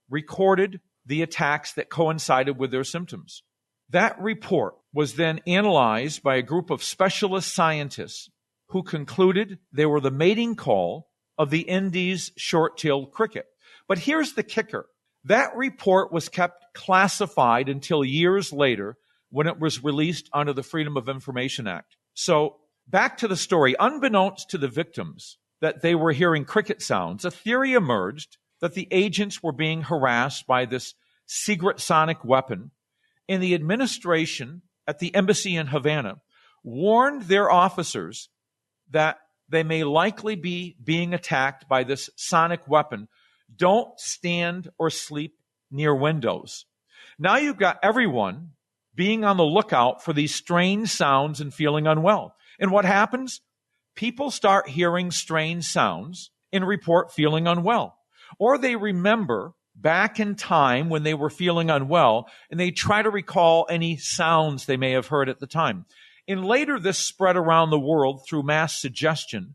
recorded the attacks that coincided with their symptoms. That report was then analyzed by a group of specialist scientists who concluded they were the mating call of the Indies short-tailed cricket. But here's the kicker. That report was kept classified until years later when it was released under the Freedom of Information Act. So back to the story. Unbeknownst to the victims that they were hearing cricket sounds, a theory emerged that the agents were being harassed by this secret sonic weapon, and the administration at the embassy in Havana warned their officers that they may likely be being attacked by this sonic weapon. Don't stand or sleep near windows. Now you've got everyone being on the lookout for these strange sounds and feeling unwell. And what happens? People start hearing strange sounds and report feeling unwell. Or they remember back in time when they were feeling unwell, and they try to recall any sounds they may have heard at the time. And later this spread around the world through mass suggestion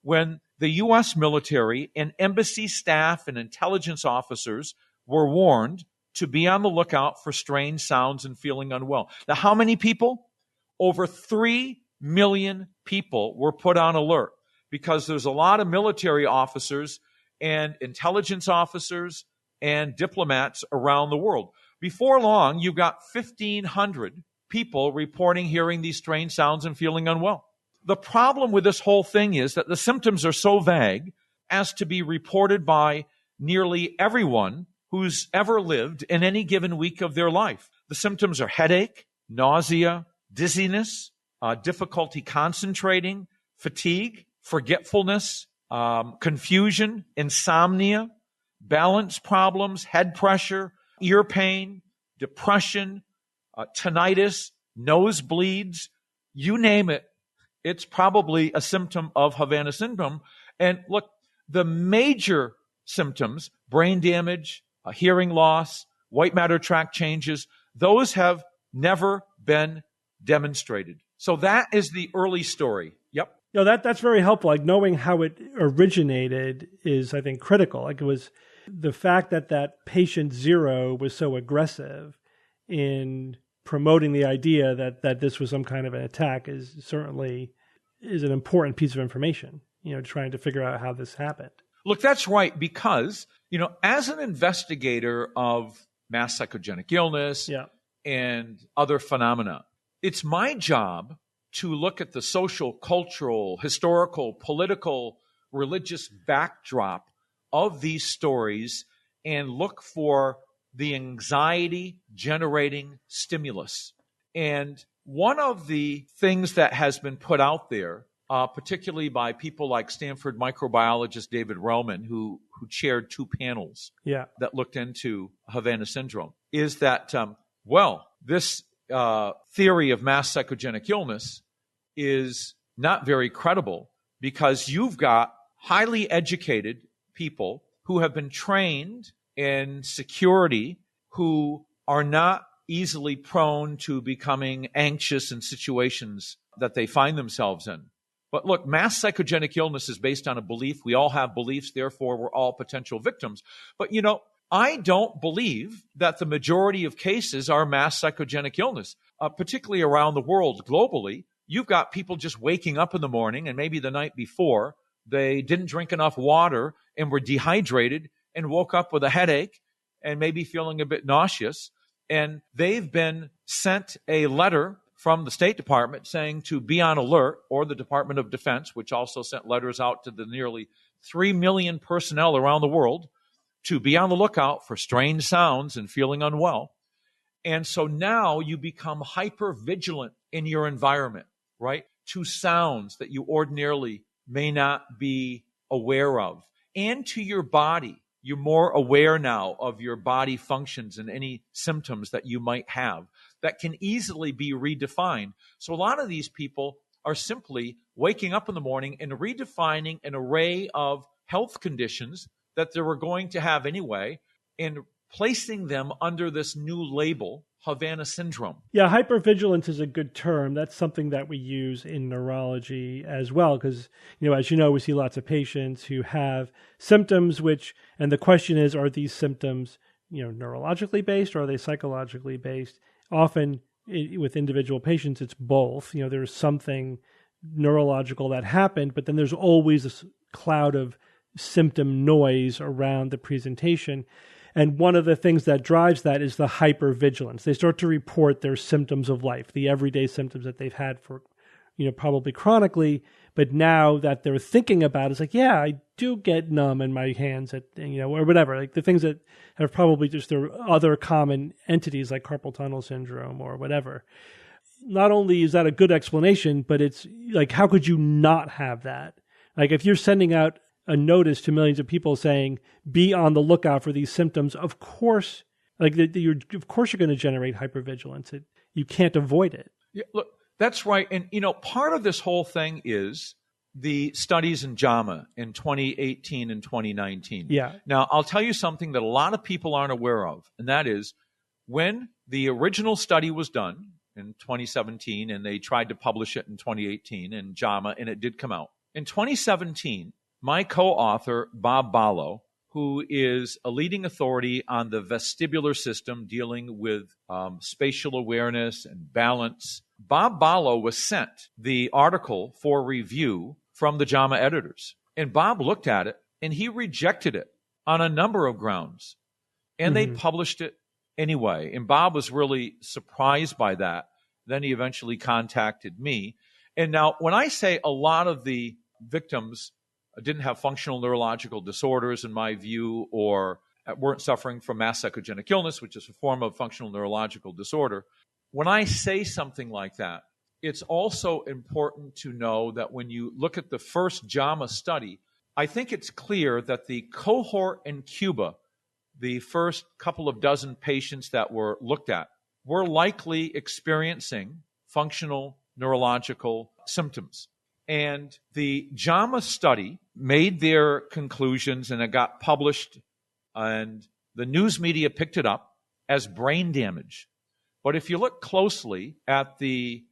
when the U.S. military and embassy staff and intelligence officers were warned to be on the lookout for strange sounds and feeling unwell. Now, how many people? Over 3 million people were put on alert because there's a lot of military officers and intelligence officers and diplomats around the world. Before long, you've got 1,500 people reporting hearing these strange sounds and feeling unwell. The problem with this whole thing is that the symptoms are so vague as to be reported by nearly everyone who's ever lived in any given week of their life. The symptoms are headache, nausea, dizziness, difficulty concentrating, fatigue, forgetfulness, confusion, insomnia, balance problems, head pressure, ear pain, depression, tinnitus, nosebleeds, you name it. It's probably a symptom of Havana syndrome. And look, the major symptoms, brain damage, hearing loss, white matter tract changes, those have never been demonstrated. So that is the early story. Yep. No, that's very helpful. Like knowing how it originated is, I think, critical. Like it was the fact that Patient Zero was so aggressive in promoting the idea that this was some kind of an attack is an important piece of information, trying to figure out how this happened. Look, that's right, because, as an investigator of mass psychogenic illness and other phenomena, it's my job to look at the social, cultural, historical, political, religious backdrop of these stories and look for the anxiety-generating stimulus. And one of the things that has been put out there, particularly by people like Stanford microbiologist David Relman, who chaired 2 panels that looked into Havana syndrome, is that, this theory of mass psychogenic illness is not very credible because you've got highly educated people who have been trained in security who are not easily prone to becoming anxious in situations that they find themselves in. But look, mass psychogenic illness is based on a belief. We all have beliefs, therefore we're all potential victims. But I don't believe that the majority of cases are mass psychogenic illness, particularly around the world globally. You've got people just waking up in the morning and maybe the night before they didn't drink enough water and were dehydrated and woke up with a headache and maybe feeling a bit nauseous. And they've been sent a letter from the State Department saying to be on alert, or the Department of Defense, which also sent letters out to the nearly 3 million personnel around the world to be on the lookout for strange sounds and feeling unwell. And so now you become hyper vigilant in your environment, right? To sounds that you ordinarily may not be aware of, and to your body. You're more aware now of your body functions and any symptoms that you might have that can easily be redefined. So a lot of these people are simply waking up in the morning and redefining an array of health conditions that they were going to have anyway and placing them under this new label, Havana syndrome. Yeah, hypervigilance is a good term. That's something that we use in neurology as well, because, as you know, we see lots of patients who have symptoms and the question is, are these symptoms, neurologically based, or are they psychologically based? Often with individual patients, it's both. There's something neurological that happened, but then there's always this cloud of symptom noise around the presentation. And one of the things that drives that is the hypervigilance. They start to report their symptoms of life, the everyday symptoms that they've had for, probably chronically. But now that they're thinking about it, it's like, yeah, I do get numb in my hands, or whatever. Like the things that have probably just their other common entities like carpal tunnel syndrome or whatever. Not only is that a good explanation, but it's like, how could you not have that? Like if you're sending out a notice to millions of people saying, be on the lookout for these symptoms, of course, you're going to generate hypervigilance. You can't avoid it. Yeah, look, that's right. And, part of this whole thing is the studies in JAMA in 2018 and 2019. Yeah. Now, I'll tell you something that a lot of people aren't aware of, and that is when the original study was done in 2017, and they tried to publish it in 2018 in JAMA, and it did come out. In 2017, my co-author, Bob Ballo, who is a leading authority on the vestibular system dealing with spatial awareness and balance, Bob Ballo was sent the article for review from the JAMA editors. And Bob looked at it, and he rejected it on a number of grounds. And they published it anyway. And Bob was really surprised by that. Then he eventually contacted me. And now, when I say a lot of the victims didn't have functional neurological disorders, in my view, or weren't suffering from mass psychogenic illness, which is a form of functional neurological disorder. When I say something like that, it's also important to know that when you look at the first JAMA study, I think it's clear that the cohort in Cuba, the first couple of dozen patients that were looked at, were likely experiencing functional neurological symptoms. And the JAMA study made their conclusions, and it got published, and the news media picked it up as brain damage. But if you look closely at the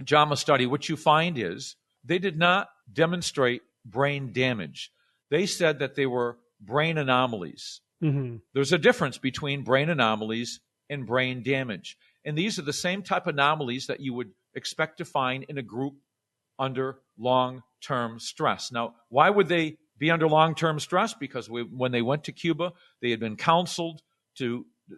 JAMA study, what you find is they did not demonstrate brain damage. They said that they were brain anomalies. Mm-hmm. There's a difference between brain anomalies and brain damage. And these are the same type of anomalies that you would expect to find in a group under long-term stress. Now, why would they be under long-term stress? Because when they went to Cuba, they had been counseled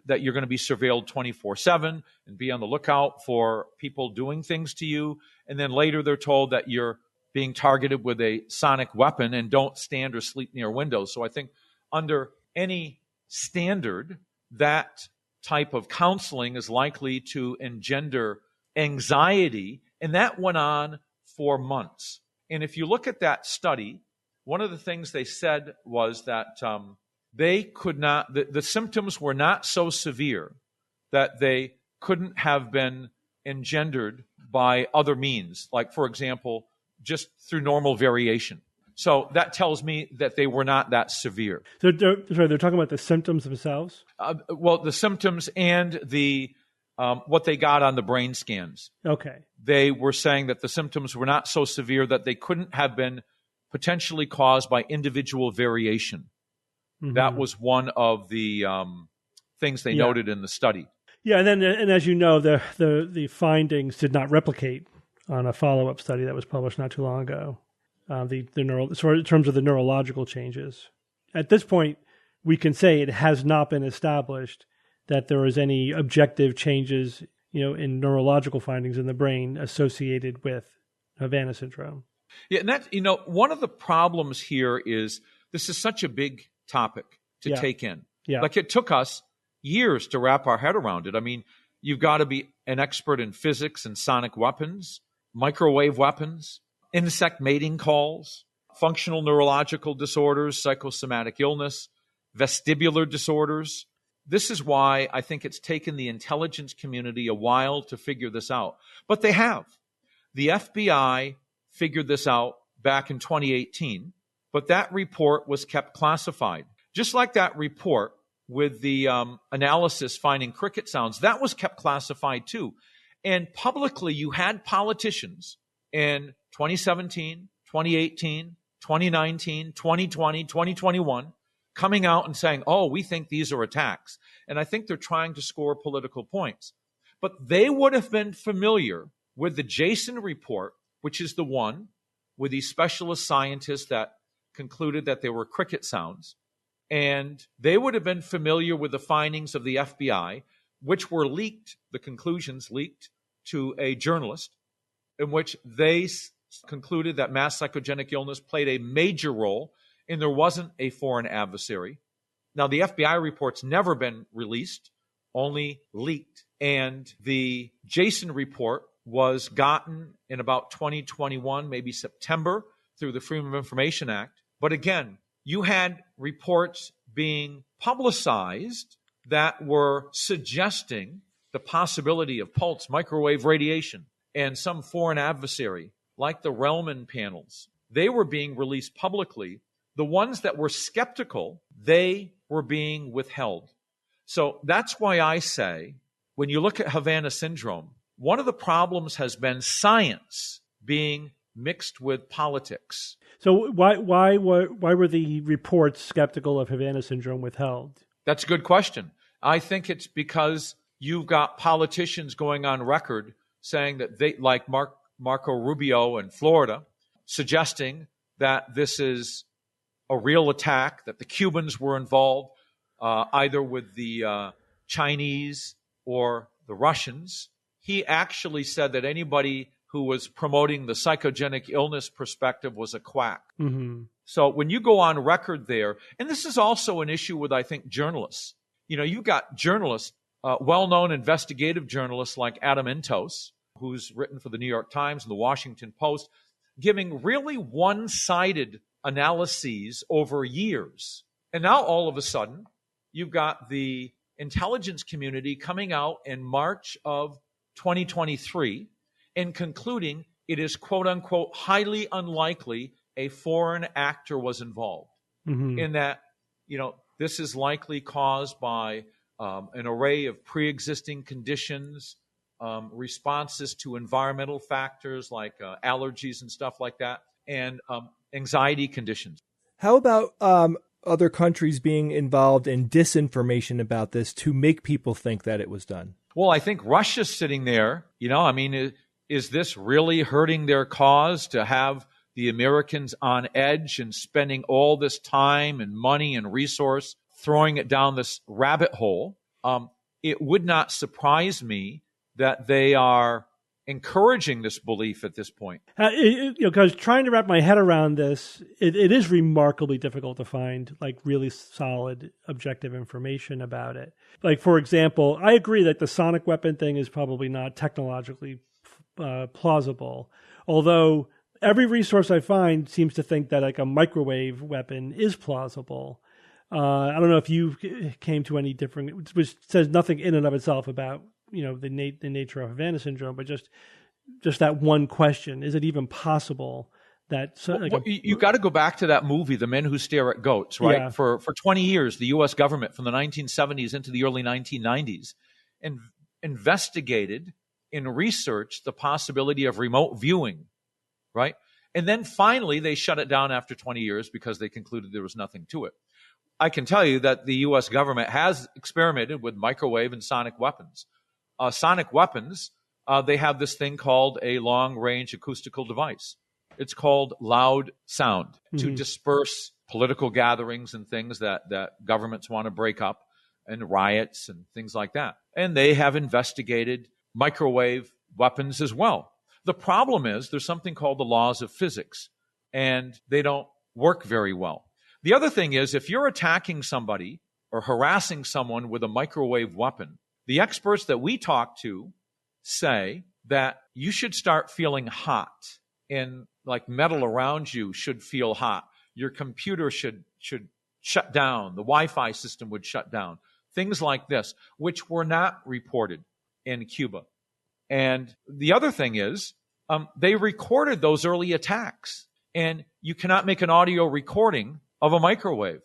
that you're going to be surveilled 24/7 and be on the lookout for people doing things to you. And then later they're told that you're being targeted with a sonic weapon and don't stand or sleep near windows. So I think under any standard, that type of counseling is likely to engender anxiety. And that went on for months. And if you look at that study, one of the things they said was that they could not, the symptoms were not so severe that they couldn't have been engendered by other means, like, for example, just through normal variation. So that tells me that they were not that severe. So they're talking about the symptoms themselves? Well, the symptoms and the what they got on the brain scans. Okay. They were saying that the symptoms were not so severe that they couldn't have been potentially caused by individual variation. Mm-hmm. That was one of the things they noted in the study. Yeah, and as you know, the findings did not replicate on a follow-up study that was published not too long ago. In terms of the neurological changes, at this point, we can say it has not been established that there is any objective changes, in neurological findings in the brain associated with Havana syndrome. Yeah, and that, one of the problems here is this is such a big topic to take in. Yeah. Like it took us years to wrap our head around it. I mean, you've got to be an expert in physics and sonic weapons, microwave weapons, insect mating calls, functional neurological disorders, psychosomatic illness, vestibular disorders. This is why I think it's taken the intelligence community a while to figure this out. But they have. The FBI figured this out back in 2018, but that report was kept classified. Just like that report with the analysis finding cricket sounds, that was kept classified too. And publicly, you had politicians in 2017, 2018, 2019, 2020, 2021 coming out and saying, oh, we think these are attacks. And I think they're trying to score political points. But they would have been familiar with the Jason report, which is the one with these specialist scientists that concluded that they were cricket sounds. And they would have been familiar with the findings of the FBI, which were leaked, the conclusions leaked to a journalist, in which they concluded that mass psychogenic illness played a major role and there wasn't a foreign adversary. Now, the FBI report's never been released, only leaked. And the Jason report was gotten in about 2021, maybe September, through the Freedom of Information Act. But again, you had reports being publicized that were suggesting the possibility of pulse microwave radiation and some foreign adversary, like the Relman panels. They were being released publicly. The ones that were skeptical, they were being withheld. So that's why I say, when you look at Havana syndrome, one of the problems has been science being mixed with politics. So why were the reports skeptical of Havana syndrome withheld? That's a good question. I think it's because you've got politicians going on record saying that they, like Marco Rubio in Florida, suggesting that this is a real attack, that the Cubans were involved, either with the Chinese or the Russians. He actually said that anybody who was promoting the psychogenic illness perspective was a quack. Mm-hmm. So when you go on record there, and this is also an issue with, I think, journalists. You've got journalists, well-known investigative journalists like Adam Intos, who's written for the New York Times and the Washington Post, giving really one-sided analyses over years. And now all of a sudden, you've got the intelligence community coming out in March of 2023 and concluding it is, quote unquote, highly unlikely a foreign actor was involved. Mm-hmm. In that, this is likely caused by an array of pre-existing conditions, responses to environmental factors like allergies and stuff like that, and anxiety conditions. How about other countries being involved in disinformation about this to make people think that it was done? Well, I think Russia's sitting there. Is this really hurting their cause to have the Americans on edge and spending all this time and money and resource throwing it down this rabbit hole? It would not surprise me that they are encouraging this belief at this point. Because trying to wrap my head around this, it is remarkably difficult to find like really solid objective information about it. Like, for example, I agree that the sonic weapon thing is probably not technologically plausible, although every resource I find seems to think that like a microwave weapon is plausible. I don't know if you came to any different, which says nothing in and of itself about the nature of Havana syndrome, but just that one question: is it even possible that? You got to go back to that movie, The Men Who Stare at Goats, right? Yeah. For 20 years, the U.S. government, from the 1970s into the early 1990s, investigated in research the possibility of remote viewing, right? And then finally, they shut it down after 20 years because they concluded there was nothing to it. I can tell you that the U.S. government has experimented with microwave and sonic weapons. Sonic weapons, they have this thing called a long-range acoustical device. It's called loud sound to disperse political gatherings and things that governments want to break up, and riots and things like that. And they have investigated microwave weapons as well. The problem is there's something called the laws of physics, and they don't work very well. The other thing is, if you're attacking somebody or harassing someone with a microwave weapon, the experts that we talk to say that you should start feeling hot, and like metal around you should feel hot. Your computer should shut down. The Wi-Fi system would shut down. Things like this, which were not reported in Cuba. And the other thing is, they recorded those early attacks, and you cannot make an audio recording of a microwave.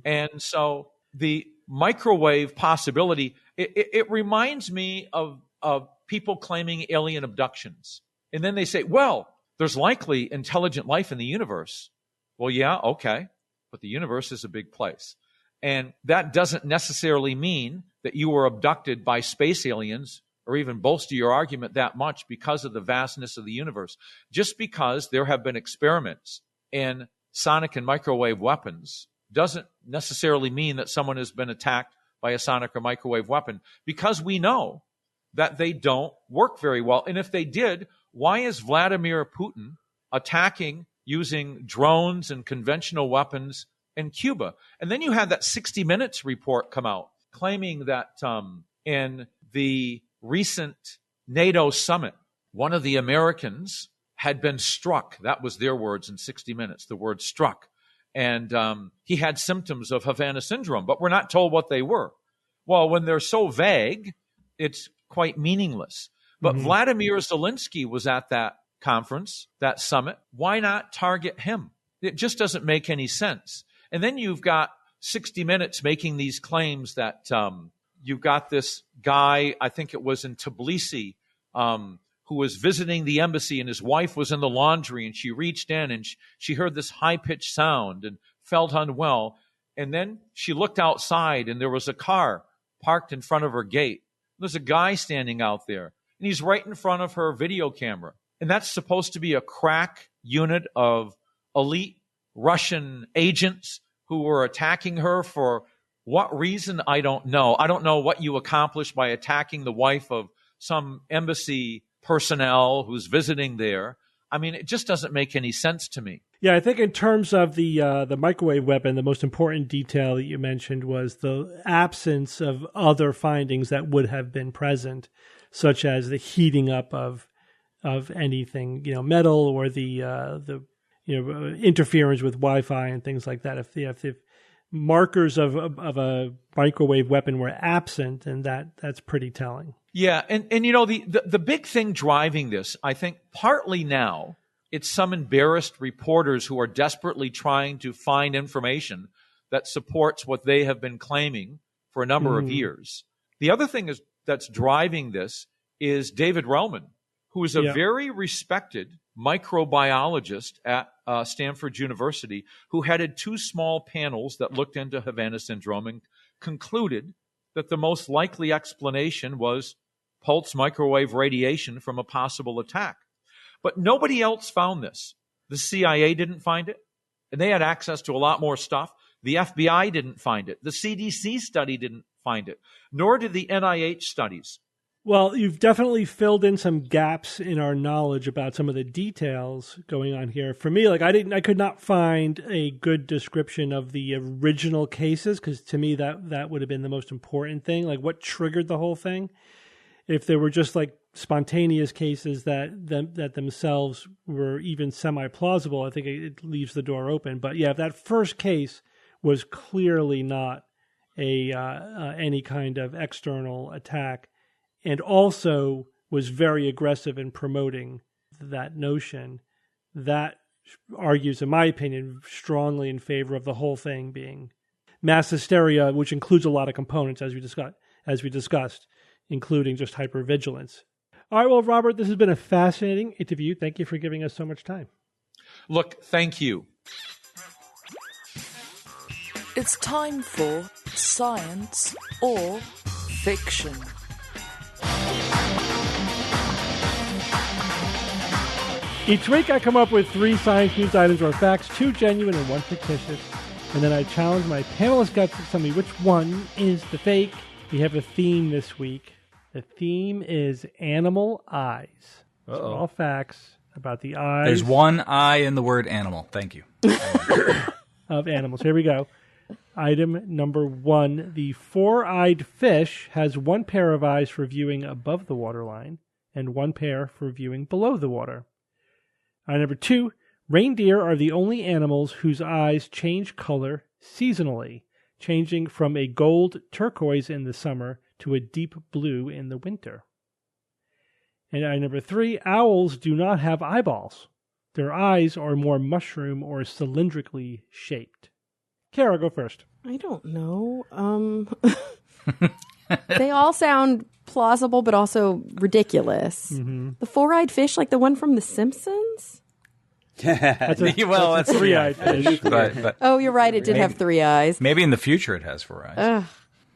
And so the microwave possibility, it reminds me of people claiming alien abductions. And then they say, well, there's likely intelligent life in the universe. Well, yeah, okay, but the universe is a big place. And that doesn't necessarily mean that you were abducted by space aliens or even bolster your argument that much because of the vastness of the universe. Just because there have been experiments in sonic and microwave weapons doesn't necessarily mean that someone has been attacked by a sonic or microwave weapon, because we know that they don't work very well. And if they did, why is Vladimir Putin attacking using drones and conventional weapons in Cuba? And then you had that 60 Minutes report come out claiming that in the recent NATO summit, one of the Americans had been struck. That was their words in 60 Minutes, the word struck. And he had symptoms of Havana syndrome, but we're not told what they were. Well, when they're so vague, it's quite meaningless. But Vladimir Zelensky was at that conference, that summit. Why not target him? It just doesn't make any sense. And then you've got 60 Minutes making these claims that you've got this guy, I think it was in Tbilisi, who was visiting the embassy, and his wife was in the laundry, and she reached in and she heard this high-pitched sound and felt unwell. And then she looked outside, and there was a car parked in front of her gate. There's a guy standing out there, and he's right in front of her video camera. And that's supposed to be a crack unit of elite Russian agents who were attacking her for what reason? I don't know. I don't know what you accomplish by attacking the wife of some embassy personnel who's visiting there. I mean, it just doesn't make any sense to me. Yeah, I think in terms of the microwave weapon, the most important detail that you mentioned was the absence of other findings that would have been present, such as the heating up of anything, metal, or the interference with Wi-Fi and things like that. If the markers of a microwave weapon were absent, and that's pretty telling. Yeah, and the big thing driving this, I think, partly now, it's some embarrassed reporters who are desperately trying to find information that supports what they have been claiming for a number of years. The other thing that's driving this is David Relman, who is a very respected microbiologist at Stanford University, who headed 2 small panels that looked into Havana syndrome and concluded that the most likely explanation was pulse microwave radiation from a possible attack. But nobody else found this. The CIA didn't find it, and they had access to a lot more stuff. The FBI didn't find it. The CDC study didn't find it, nor did the NIH studies. Well, you've definitely filled in some gaps in our knowledge about some of the details going on here. For me, I could not find a good description of the original cases, because to me that would have been the most important thing. Like, what triggered the whole thing? If there were just like spontaneous cases that themselves were even semi-plausible, I think it leaves the door open. But yeah, if that first case was clearly not any kind of external attack, and also was very aggressive in promoting that notion, that argues, in my opinion, strongly in favor of the whole thing being mass hysteria, which includes a lot of components, as we discussed. including just hypervigilance. All right, well, Robert, this has been a fascinating interview. Thank you for giving us so much time. Look, thank you. It's time for Science or Fiction. Each week I come up with 3 science news items or facts, 2 genuine and 1 fictitious. And then I challenge my panelist guests to tell me which one is the fake. We have a theme this week. The theme is animal eyes. So all facts about the eyes. There's one eye in the word animal. Thank you. Of animals. Here we go. Item number 1. The 4-eyed fish has 1 pair of eyes for viewing above the waterline and 1 pair for viewing below the water. Number 2, reindeer are the only animals whose eyes change color seasonally, changing from a gold turquoise in the summer to a deep blue in the winter. And number 3, owls do not have eyeballs. Their eyes are more mushroom or cylindrically shaped. Kara, go first. I don't know. They all sound plausible, but also ridiculous. Mm-hmm. The 4-eyed fish, like the one from The Simpsons? That's a 3-eyed fish. But oh, you're right. It did have 3 eyes. Maybe in the future it has 4 eyes.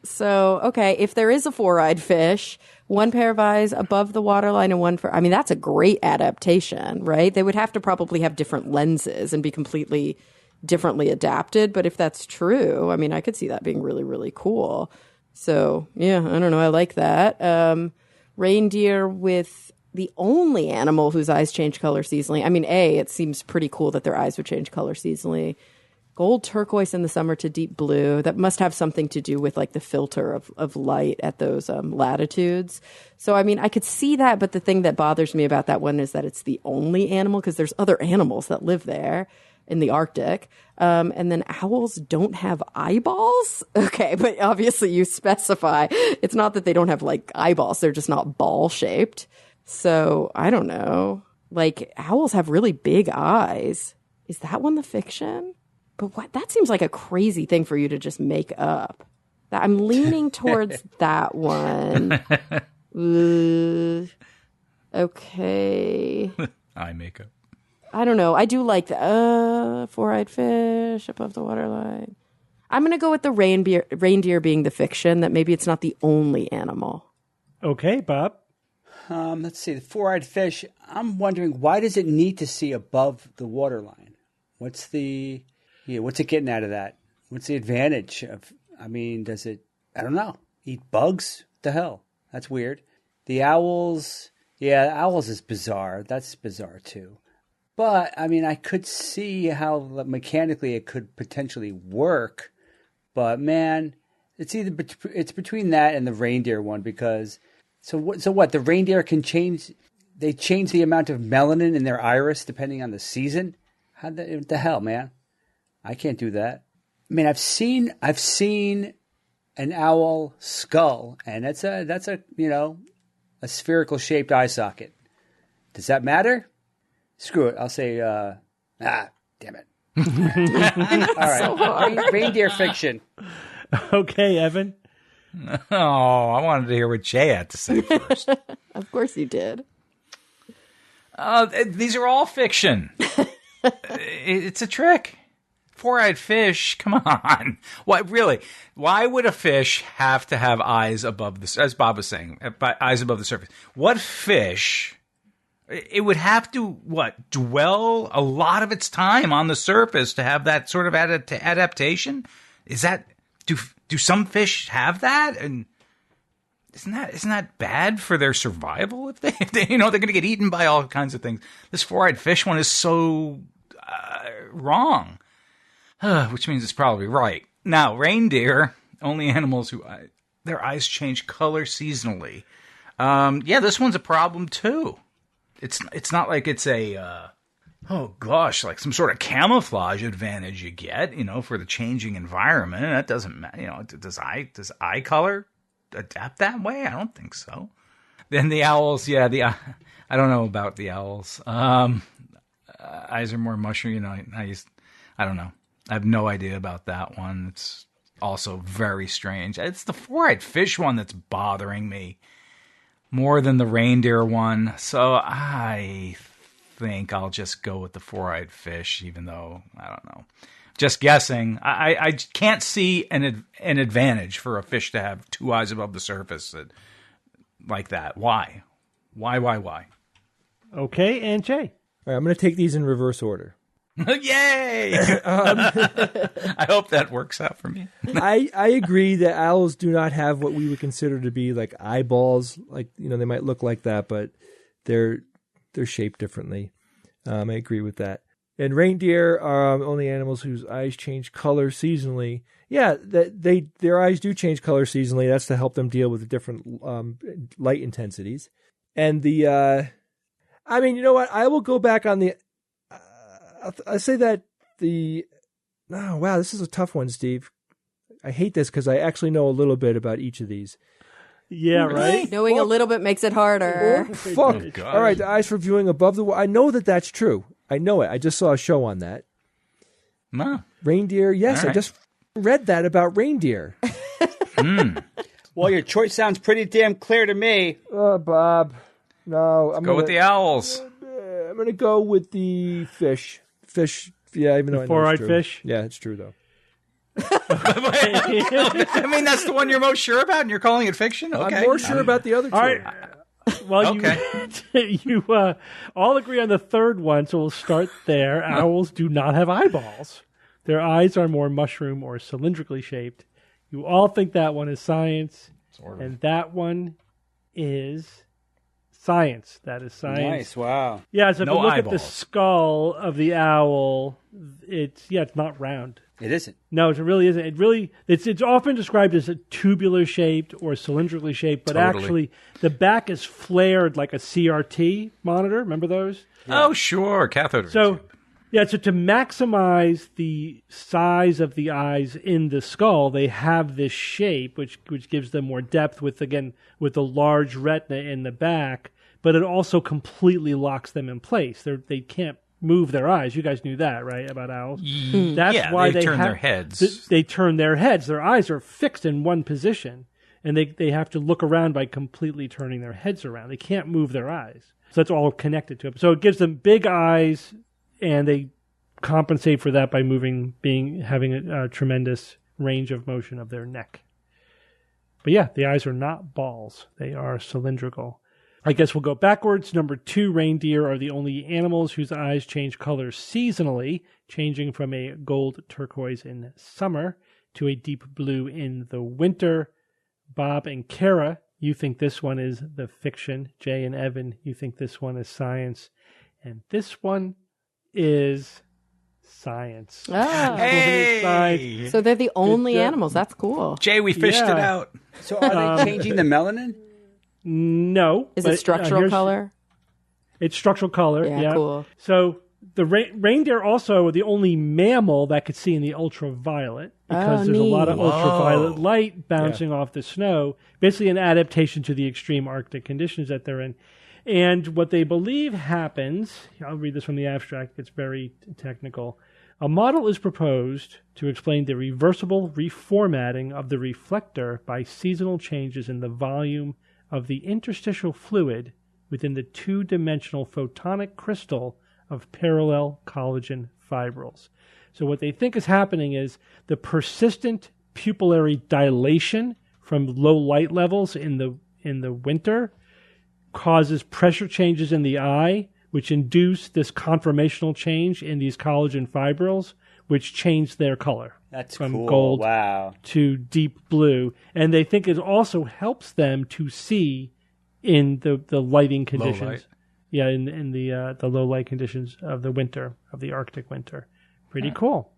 So, okay, if there is a 4-eyed fish, 1 pair of eyes above the waterline and 1 for... I mean, that's a great adaptation, right? They would have to probably have different lenses and be completely differently adapted. But if that's true, I mean, I could see that being really, really cool. So, yeah, I don't know. I like that. Reindeer with the only animal whose eyes change color seasonally. I mean, it seems pretty cool that their eyes would change color seasonally. Gold turquoise in the summer to deep blue. That must have something to do with like the filter of light at those latitudes. So, I mean, I could see that, but the thing that bothers me about that one is that it's the only animal, because there's other animals that live there in the Arctic. And then owls don't have eyeballs? Okay, but obviously you specify. It's not that they don't have like eyeballs. They're just not ball-shaped. So, I don't know. Like, owls have really big eyes. Is that one the fiction? But what? That seems like a crazy thing for you to just make up. I'm leaning towards that one. Okay. Eye makeup. I don't know. I do like the 4-eyed fish above the waterline. I'm going to go with the reindeer being the fiction, that maybe it's not the only animal. Okay, Bob. Let's see. The 4-eyed fish, I'm wondering, why does it need to see above the waterline? What's it getting out of that? What's the advantage of, I mean, does it, I don't know, eat bugs? What the hell? That's weird. The owls, owls is bizarre. That's bizarre too. But, I mean, I could see how mechanically it could potentially work. But, man, it's between that and the reindeer one, because... So what? The reindeer can change... They change the amount of melanin in their iris depending on the season? What the hell, man? I can't do that. I mean, I've seen an owl skull, and that's a spherical shaped eye socket. Does that matter? Screw it. I'll say, damn it. All right. Reindeer fiction. Okay, Evan. Oh, I wanted to hear what Jay had to say first. Of course you did. These are all fiction. It's a trick. 4-eyed fish, come on. What, really? Why would a fish have to have eyes above the, as Bob was saying, eyes above the surface? What fish... It would have to, dwell a lot of its time on the surface to have that sort of adaptation? Is that, do some fish have that? And isn't that bad for their survival? If they they're going to get eaten by all kinds of things. This 4-eyed fish one is so wrong, which means it's probably right. Now, reindeer, only animals who their eyes change color seasonally. This one's a problem too. It's not like it's a, like some sort of camouflage advantage you get, for the changing environment. That doesn't matter. Does eye color adapt that way? I don't think so. Then the owls, I don't know about the owls. Eyes are more mushroom, I don't know. I have no idea about that one. It's also very strange. It's the 4-eyed fish one that's bothering me. more than the reindeer one. So I think I'll just go with the four-eyed fish, even though, I don't know. Just guessing. I can't see an advantage for a fish to have two eyes above the surface like that. Why? Why? Okay, and Jay. All right, I'm going to take these in reverse order. Yay! I hope that works out for me. I agree that owls do not have what we would consider to be like eyeballs. Like, they might look like that, but they're shaped differently. I agree with that. And reindeer are only animals whose eyes change color seasonally. Yeah, their eyes do change color seasonally. That's to help them deal with the different light intensities. And you know what? I will go back on the. I say that oh, wow, this is a tough one, Steve. I hate this because I actually know a little bit about each of these. Yeah, right? Knowing a little bit makes it harder. Oh, fuck. All right, the eyes for viewing above the... I know that that's true. I know it. I just saw a show on that. No. Reindeer, yes, right. I just read that about reindeer. Well, your choice sounds pretty damn clear to me. Bob. No, Go with the owls. I'm going to go with the fish. Fish, yeah, even though I know four-eyed it's true. fish? Yeah, it's true, though. I mean, that's the one you're most sure about, and you're calling it fiction? Okay. I'm more sure about the other two. All right. Well, Okay. you all agree on the third one, so we'll start there. Owls do not have eyeballs. Their eyes are more mushroom or cylindrically shaped. You all think that one is science, and that one is science. That is science. Nice, wow. Yeah, so if No you look at the eyeballs. skull of the owl, it's not round. It isn't. No, it really isn't. It's often described as a tubular shaped or cylindrically shaped, but Totally. actually the back is flared like a CRT monitor. Remember those? Oh, sure. Cathode ray So, tube. yeah, so to maximize the size of the eyes in the skull, they have this shape, which gives them more depth with the large retina in the back, but it also completely locks them in place. They can't move their eyes. You guys knew that, right, about owls? That's Yeah, why they turn their heads. They turn their heads. Their eyes are fixed in one position, and they have to look around by completely turning their heads around. They can't move their eyes. So that's all connected to it. So it gives them big eyes, and they compensate for that by having a tremendous range of motion of their neck. But yeah, the eyes are not balls. They are cylindrical. I guess we'll go backwards. Number 2, reindeer are the only animals whose eyes change color seasonally, changing from a gold turquoise in summer to a deep blue in the winter. Bob and Kara, you think this one is the fiction. Jay and Evan, you think this one is science. And this one is science. Oh. Hey! So they're the only Good job. animals. That's cool. Jay, we fished it Yeah. out. So are they changing the melanin? No. Is but, it structural here's- color? It's structural color. Yeah, Yeah, cool. So the reindeer also are the only mammal that could see in the ultraviolet because Oh, there's a lot of neat. ultraviolet light bouncing off the snow. Basically, an adaptation to the extreme Arctic conditions that they're in. And what they believe happens, I'll read this from the abstract, it's very technical. A model is proposed to explain the reversible reformatting of the reflector by seasonal changes in the volume of the interstitial fluid within the two-dimensional photonic crystal of parallel collagen fibrils. So what they think is happening is the persistent pupillary dilation from low light levels in the winter causes pressure changes in the eye, which induce this conformational change in these collagen fibrils, which change their color. That's from cool. gold Wow. to deep blue. And they think it also helps them to see in the lighting conditions. light. Yeah, in the low light conditions of the winter, of the Arctic winter. Pretty cool.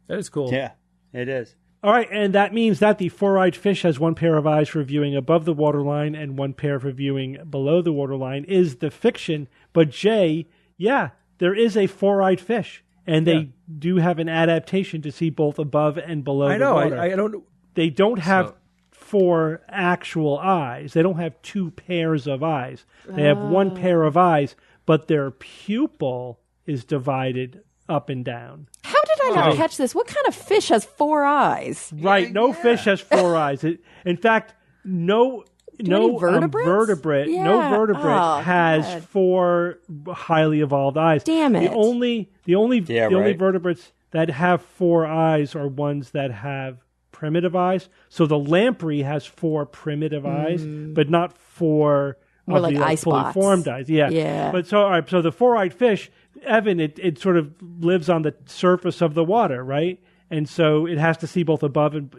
That is cool. Yeah, it is. All right, and that means that the four-eyed fish has one pair of eyes for viewing above the waterline and one pair for viewing below the waterline is the fiction. But Jay, yeah, there is a four-eyed fish, and they do have an adaptation to see both above and below I know. the water. I don't. They don't have four actual eyes. They don't have two pairs of eyes. They have one pair of eyes, but their pupil is divided up and down. How did I not catch this? What kind of fish has 4 eyes? Right. No fish has 4 eyes. In fact, no. no vertebrate has 4 highly evolved eyes. Damn it. The only right. vertebrates that have 4 eyes are ones that have primitive eyes. So the lamprey has 4 primitive eyes, but not 4 more of like the eye fully spots. formed eyes. Yeah. But so, all right, so the 4-eyed fish, Evan, it sort of lives on the surface of the water, right? And so it has to see both above and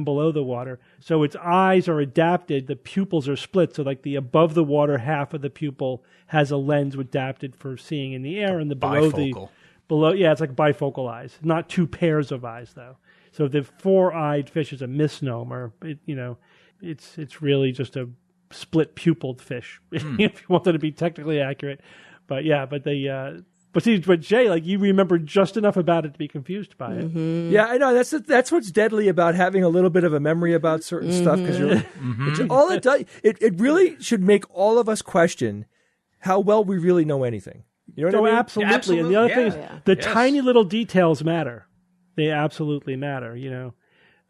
below the water. So its eyes are adapted. The pupils are split. So like the above the water half of the pupil has a lens adapted for seeing in the air, and the Bifocal. it's like bifocal eyes, not 2 pairs of eyes though. So the 4-eyed fish is a misnomer. It's really just a split pupiled fish, if you wanted to be technically accurate. But Jay, like, you remember just enough about it to be confused by it. Mm-hmm. Yeah, I know. That's what's deadly about having a little bit of a memory about certain stuff, because all it does, it really should make all of us question how well we really know anything. You know what I mean? Absolutely. Yeah, absolutely. And the other thing is the Yes. tiny little details matter. They absolutely matter.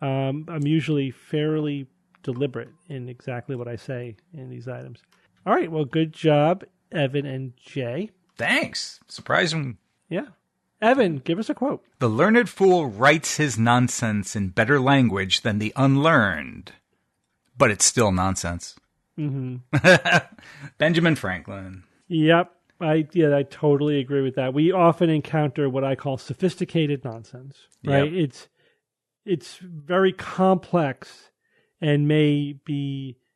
I'm usually fairly deliberate in exactly what I say in these items. All right. Well, good job, Evan and Jay. Thanks. Surprising. Yeah. Evan, give us a quote. The learned fool writes his nonsense in better language than the unlearned, but it's still nonsense. Mm-hmm. Benjamin Franklin. Yep. I totally agree with that. We often encounter what I call sophisticated nonsense, right? Yep. It's very complex and may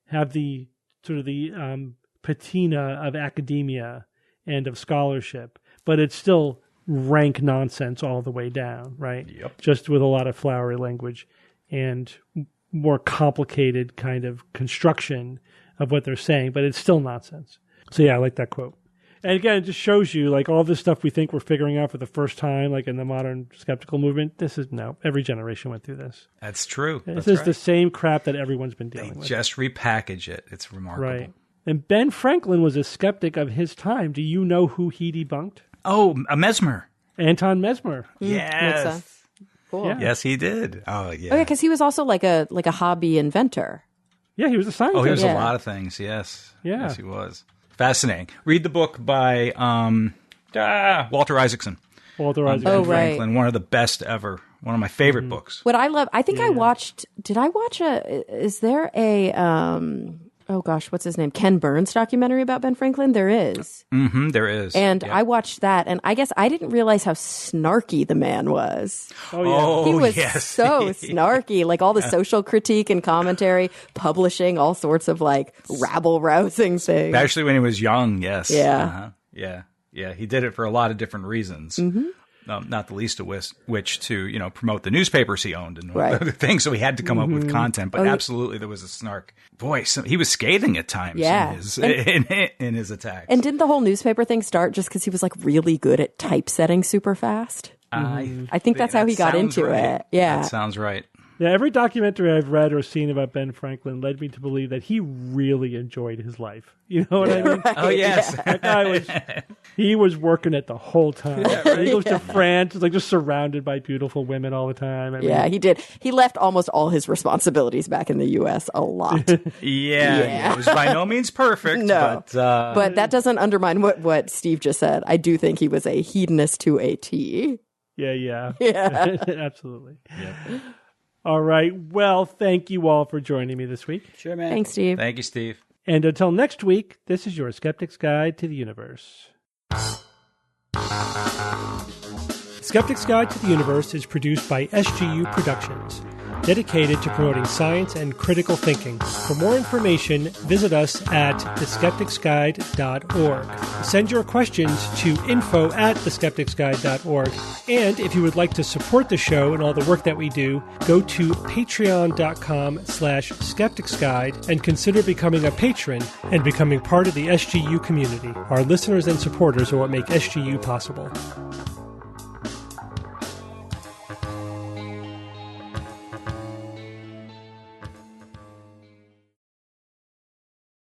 have the sort of the patina of academia and of scholarship, but it's still rank nonsense all the way down, right? Yep. Just with a lot of flowery language and more complicated kind of construction of what they're saying, but it's still nonsense. So yeah, I like that quote. And again, it just shows you, like, all this stuff we think we're figuring out for the first time, like in the modern skeptical movement. Every generation went through this. That's true. This is the same crap that everyone's been dealing with. Just repackage it. It's remarkable. Right. And Ben Franklin was a skeptic of his time. Do you know who he debunked? Oh, a Mesmer. Anton Mesmer. Yes. Makes sense. Cool. Yeah. Yes, he did. Oh, yeah. Oh, yeah, because he was also like a hobby inventor. Yeah, he was a scientist. Oh, he was a lot of things. Yes. Yeah. Yes, he was. Fascinating. Read the book by Walter Isaacson. Ben Franklin, one of the best ever. One of my favorite books. What I love, I think I watched, is there a, oh gosh, what's his name? Ken Burns documentary about Ben Franklin? There is. Mm-hmm, there is. And I watched that, and I guess I didn't realize how snarky the man was. Oh, yeah. He was so snarky, like all the social critique and commentary, publishing all sorts of like rabble-rousing things. Especially when he was young, yes. Yeah. Yeah. He did it for a lot of different reasons. Mm-hmm. Not the least of which to, promote the newspapers he owned and other things. So he had to come up with content. But absolutely, there was a snark. Boy, he was scathing at times in his attacks. And didn't the whole newspaper thing start just because he was like really good at typesetting super fast? I think that's how he got into it. Yeah. That sounds right. Yeah, every documentary I've read or seen about Ben Franklin led me to believe that he really enjoyed his life. You know what I mean? Right. Oh, yes. That guy he was working it the whole time. He goes to France, like just surrounded by beautiful women all the time. I mean, he did. He left almost all his responsibilities back in the U.S. a lot. Yeah. It was by no means perfect. No. But that doesn't undermine what Steve just said. I do think he was a hedonist to a T. Yeah. Absolutely. Yep. All right. Well, thank you all for joining me this week. Sure, man. Thanks, Steve. Thank you, Steve. And until next week, this is your Skeptic's Guide to the Universe. Skeptic's Guide to the Universe is produced by SGU Productions, dedicated to promoting science and critical thinking. For more information, visit us at theskepticsguide.org. Send your questions to info@theskepticsguide.org. And if you would like to support the show and all the work that we do, go to patreon.com/skepticsguide and consider becoming a patron and becoming part of the SGU community. Our listeners and supporters are what make SGU possible.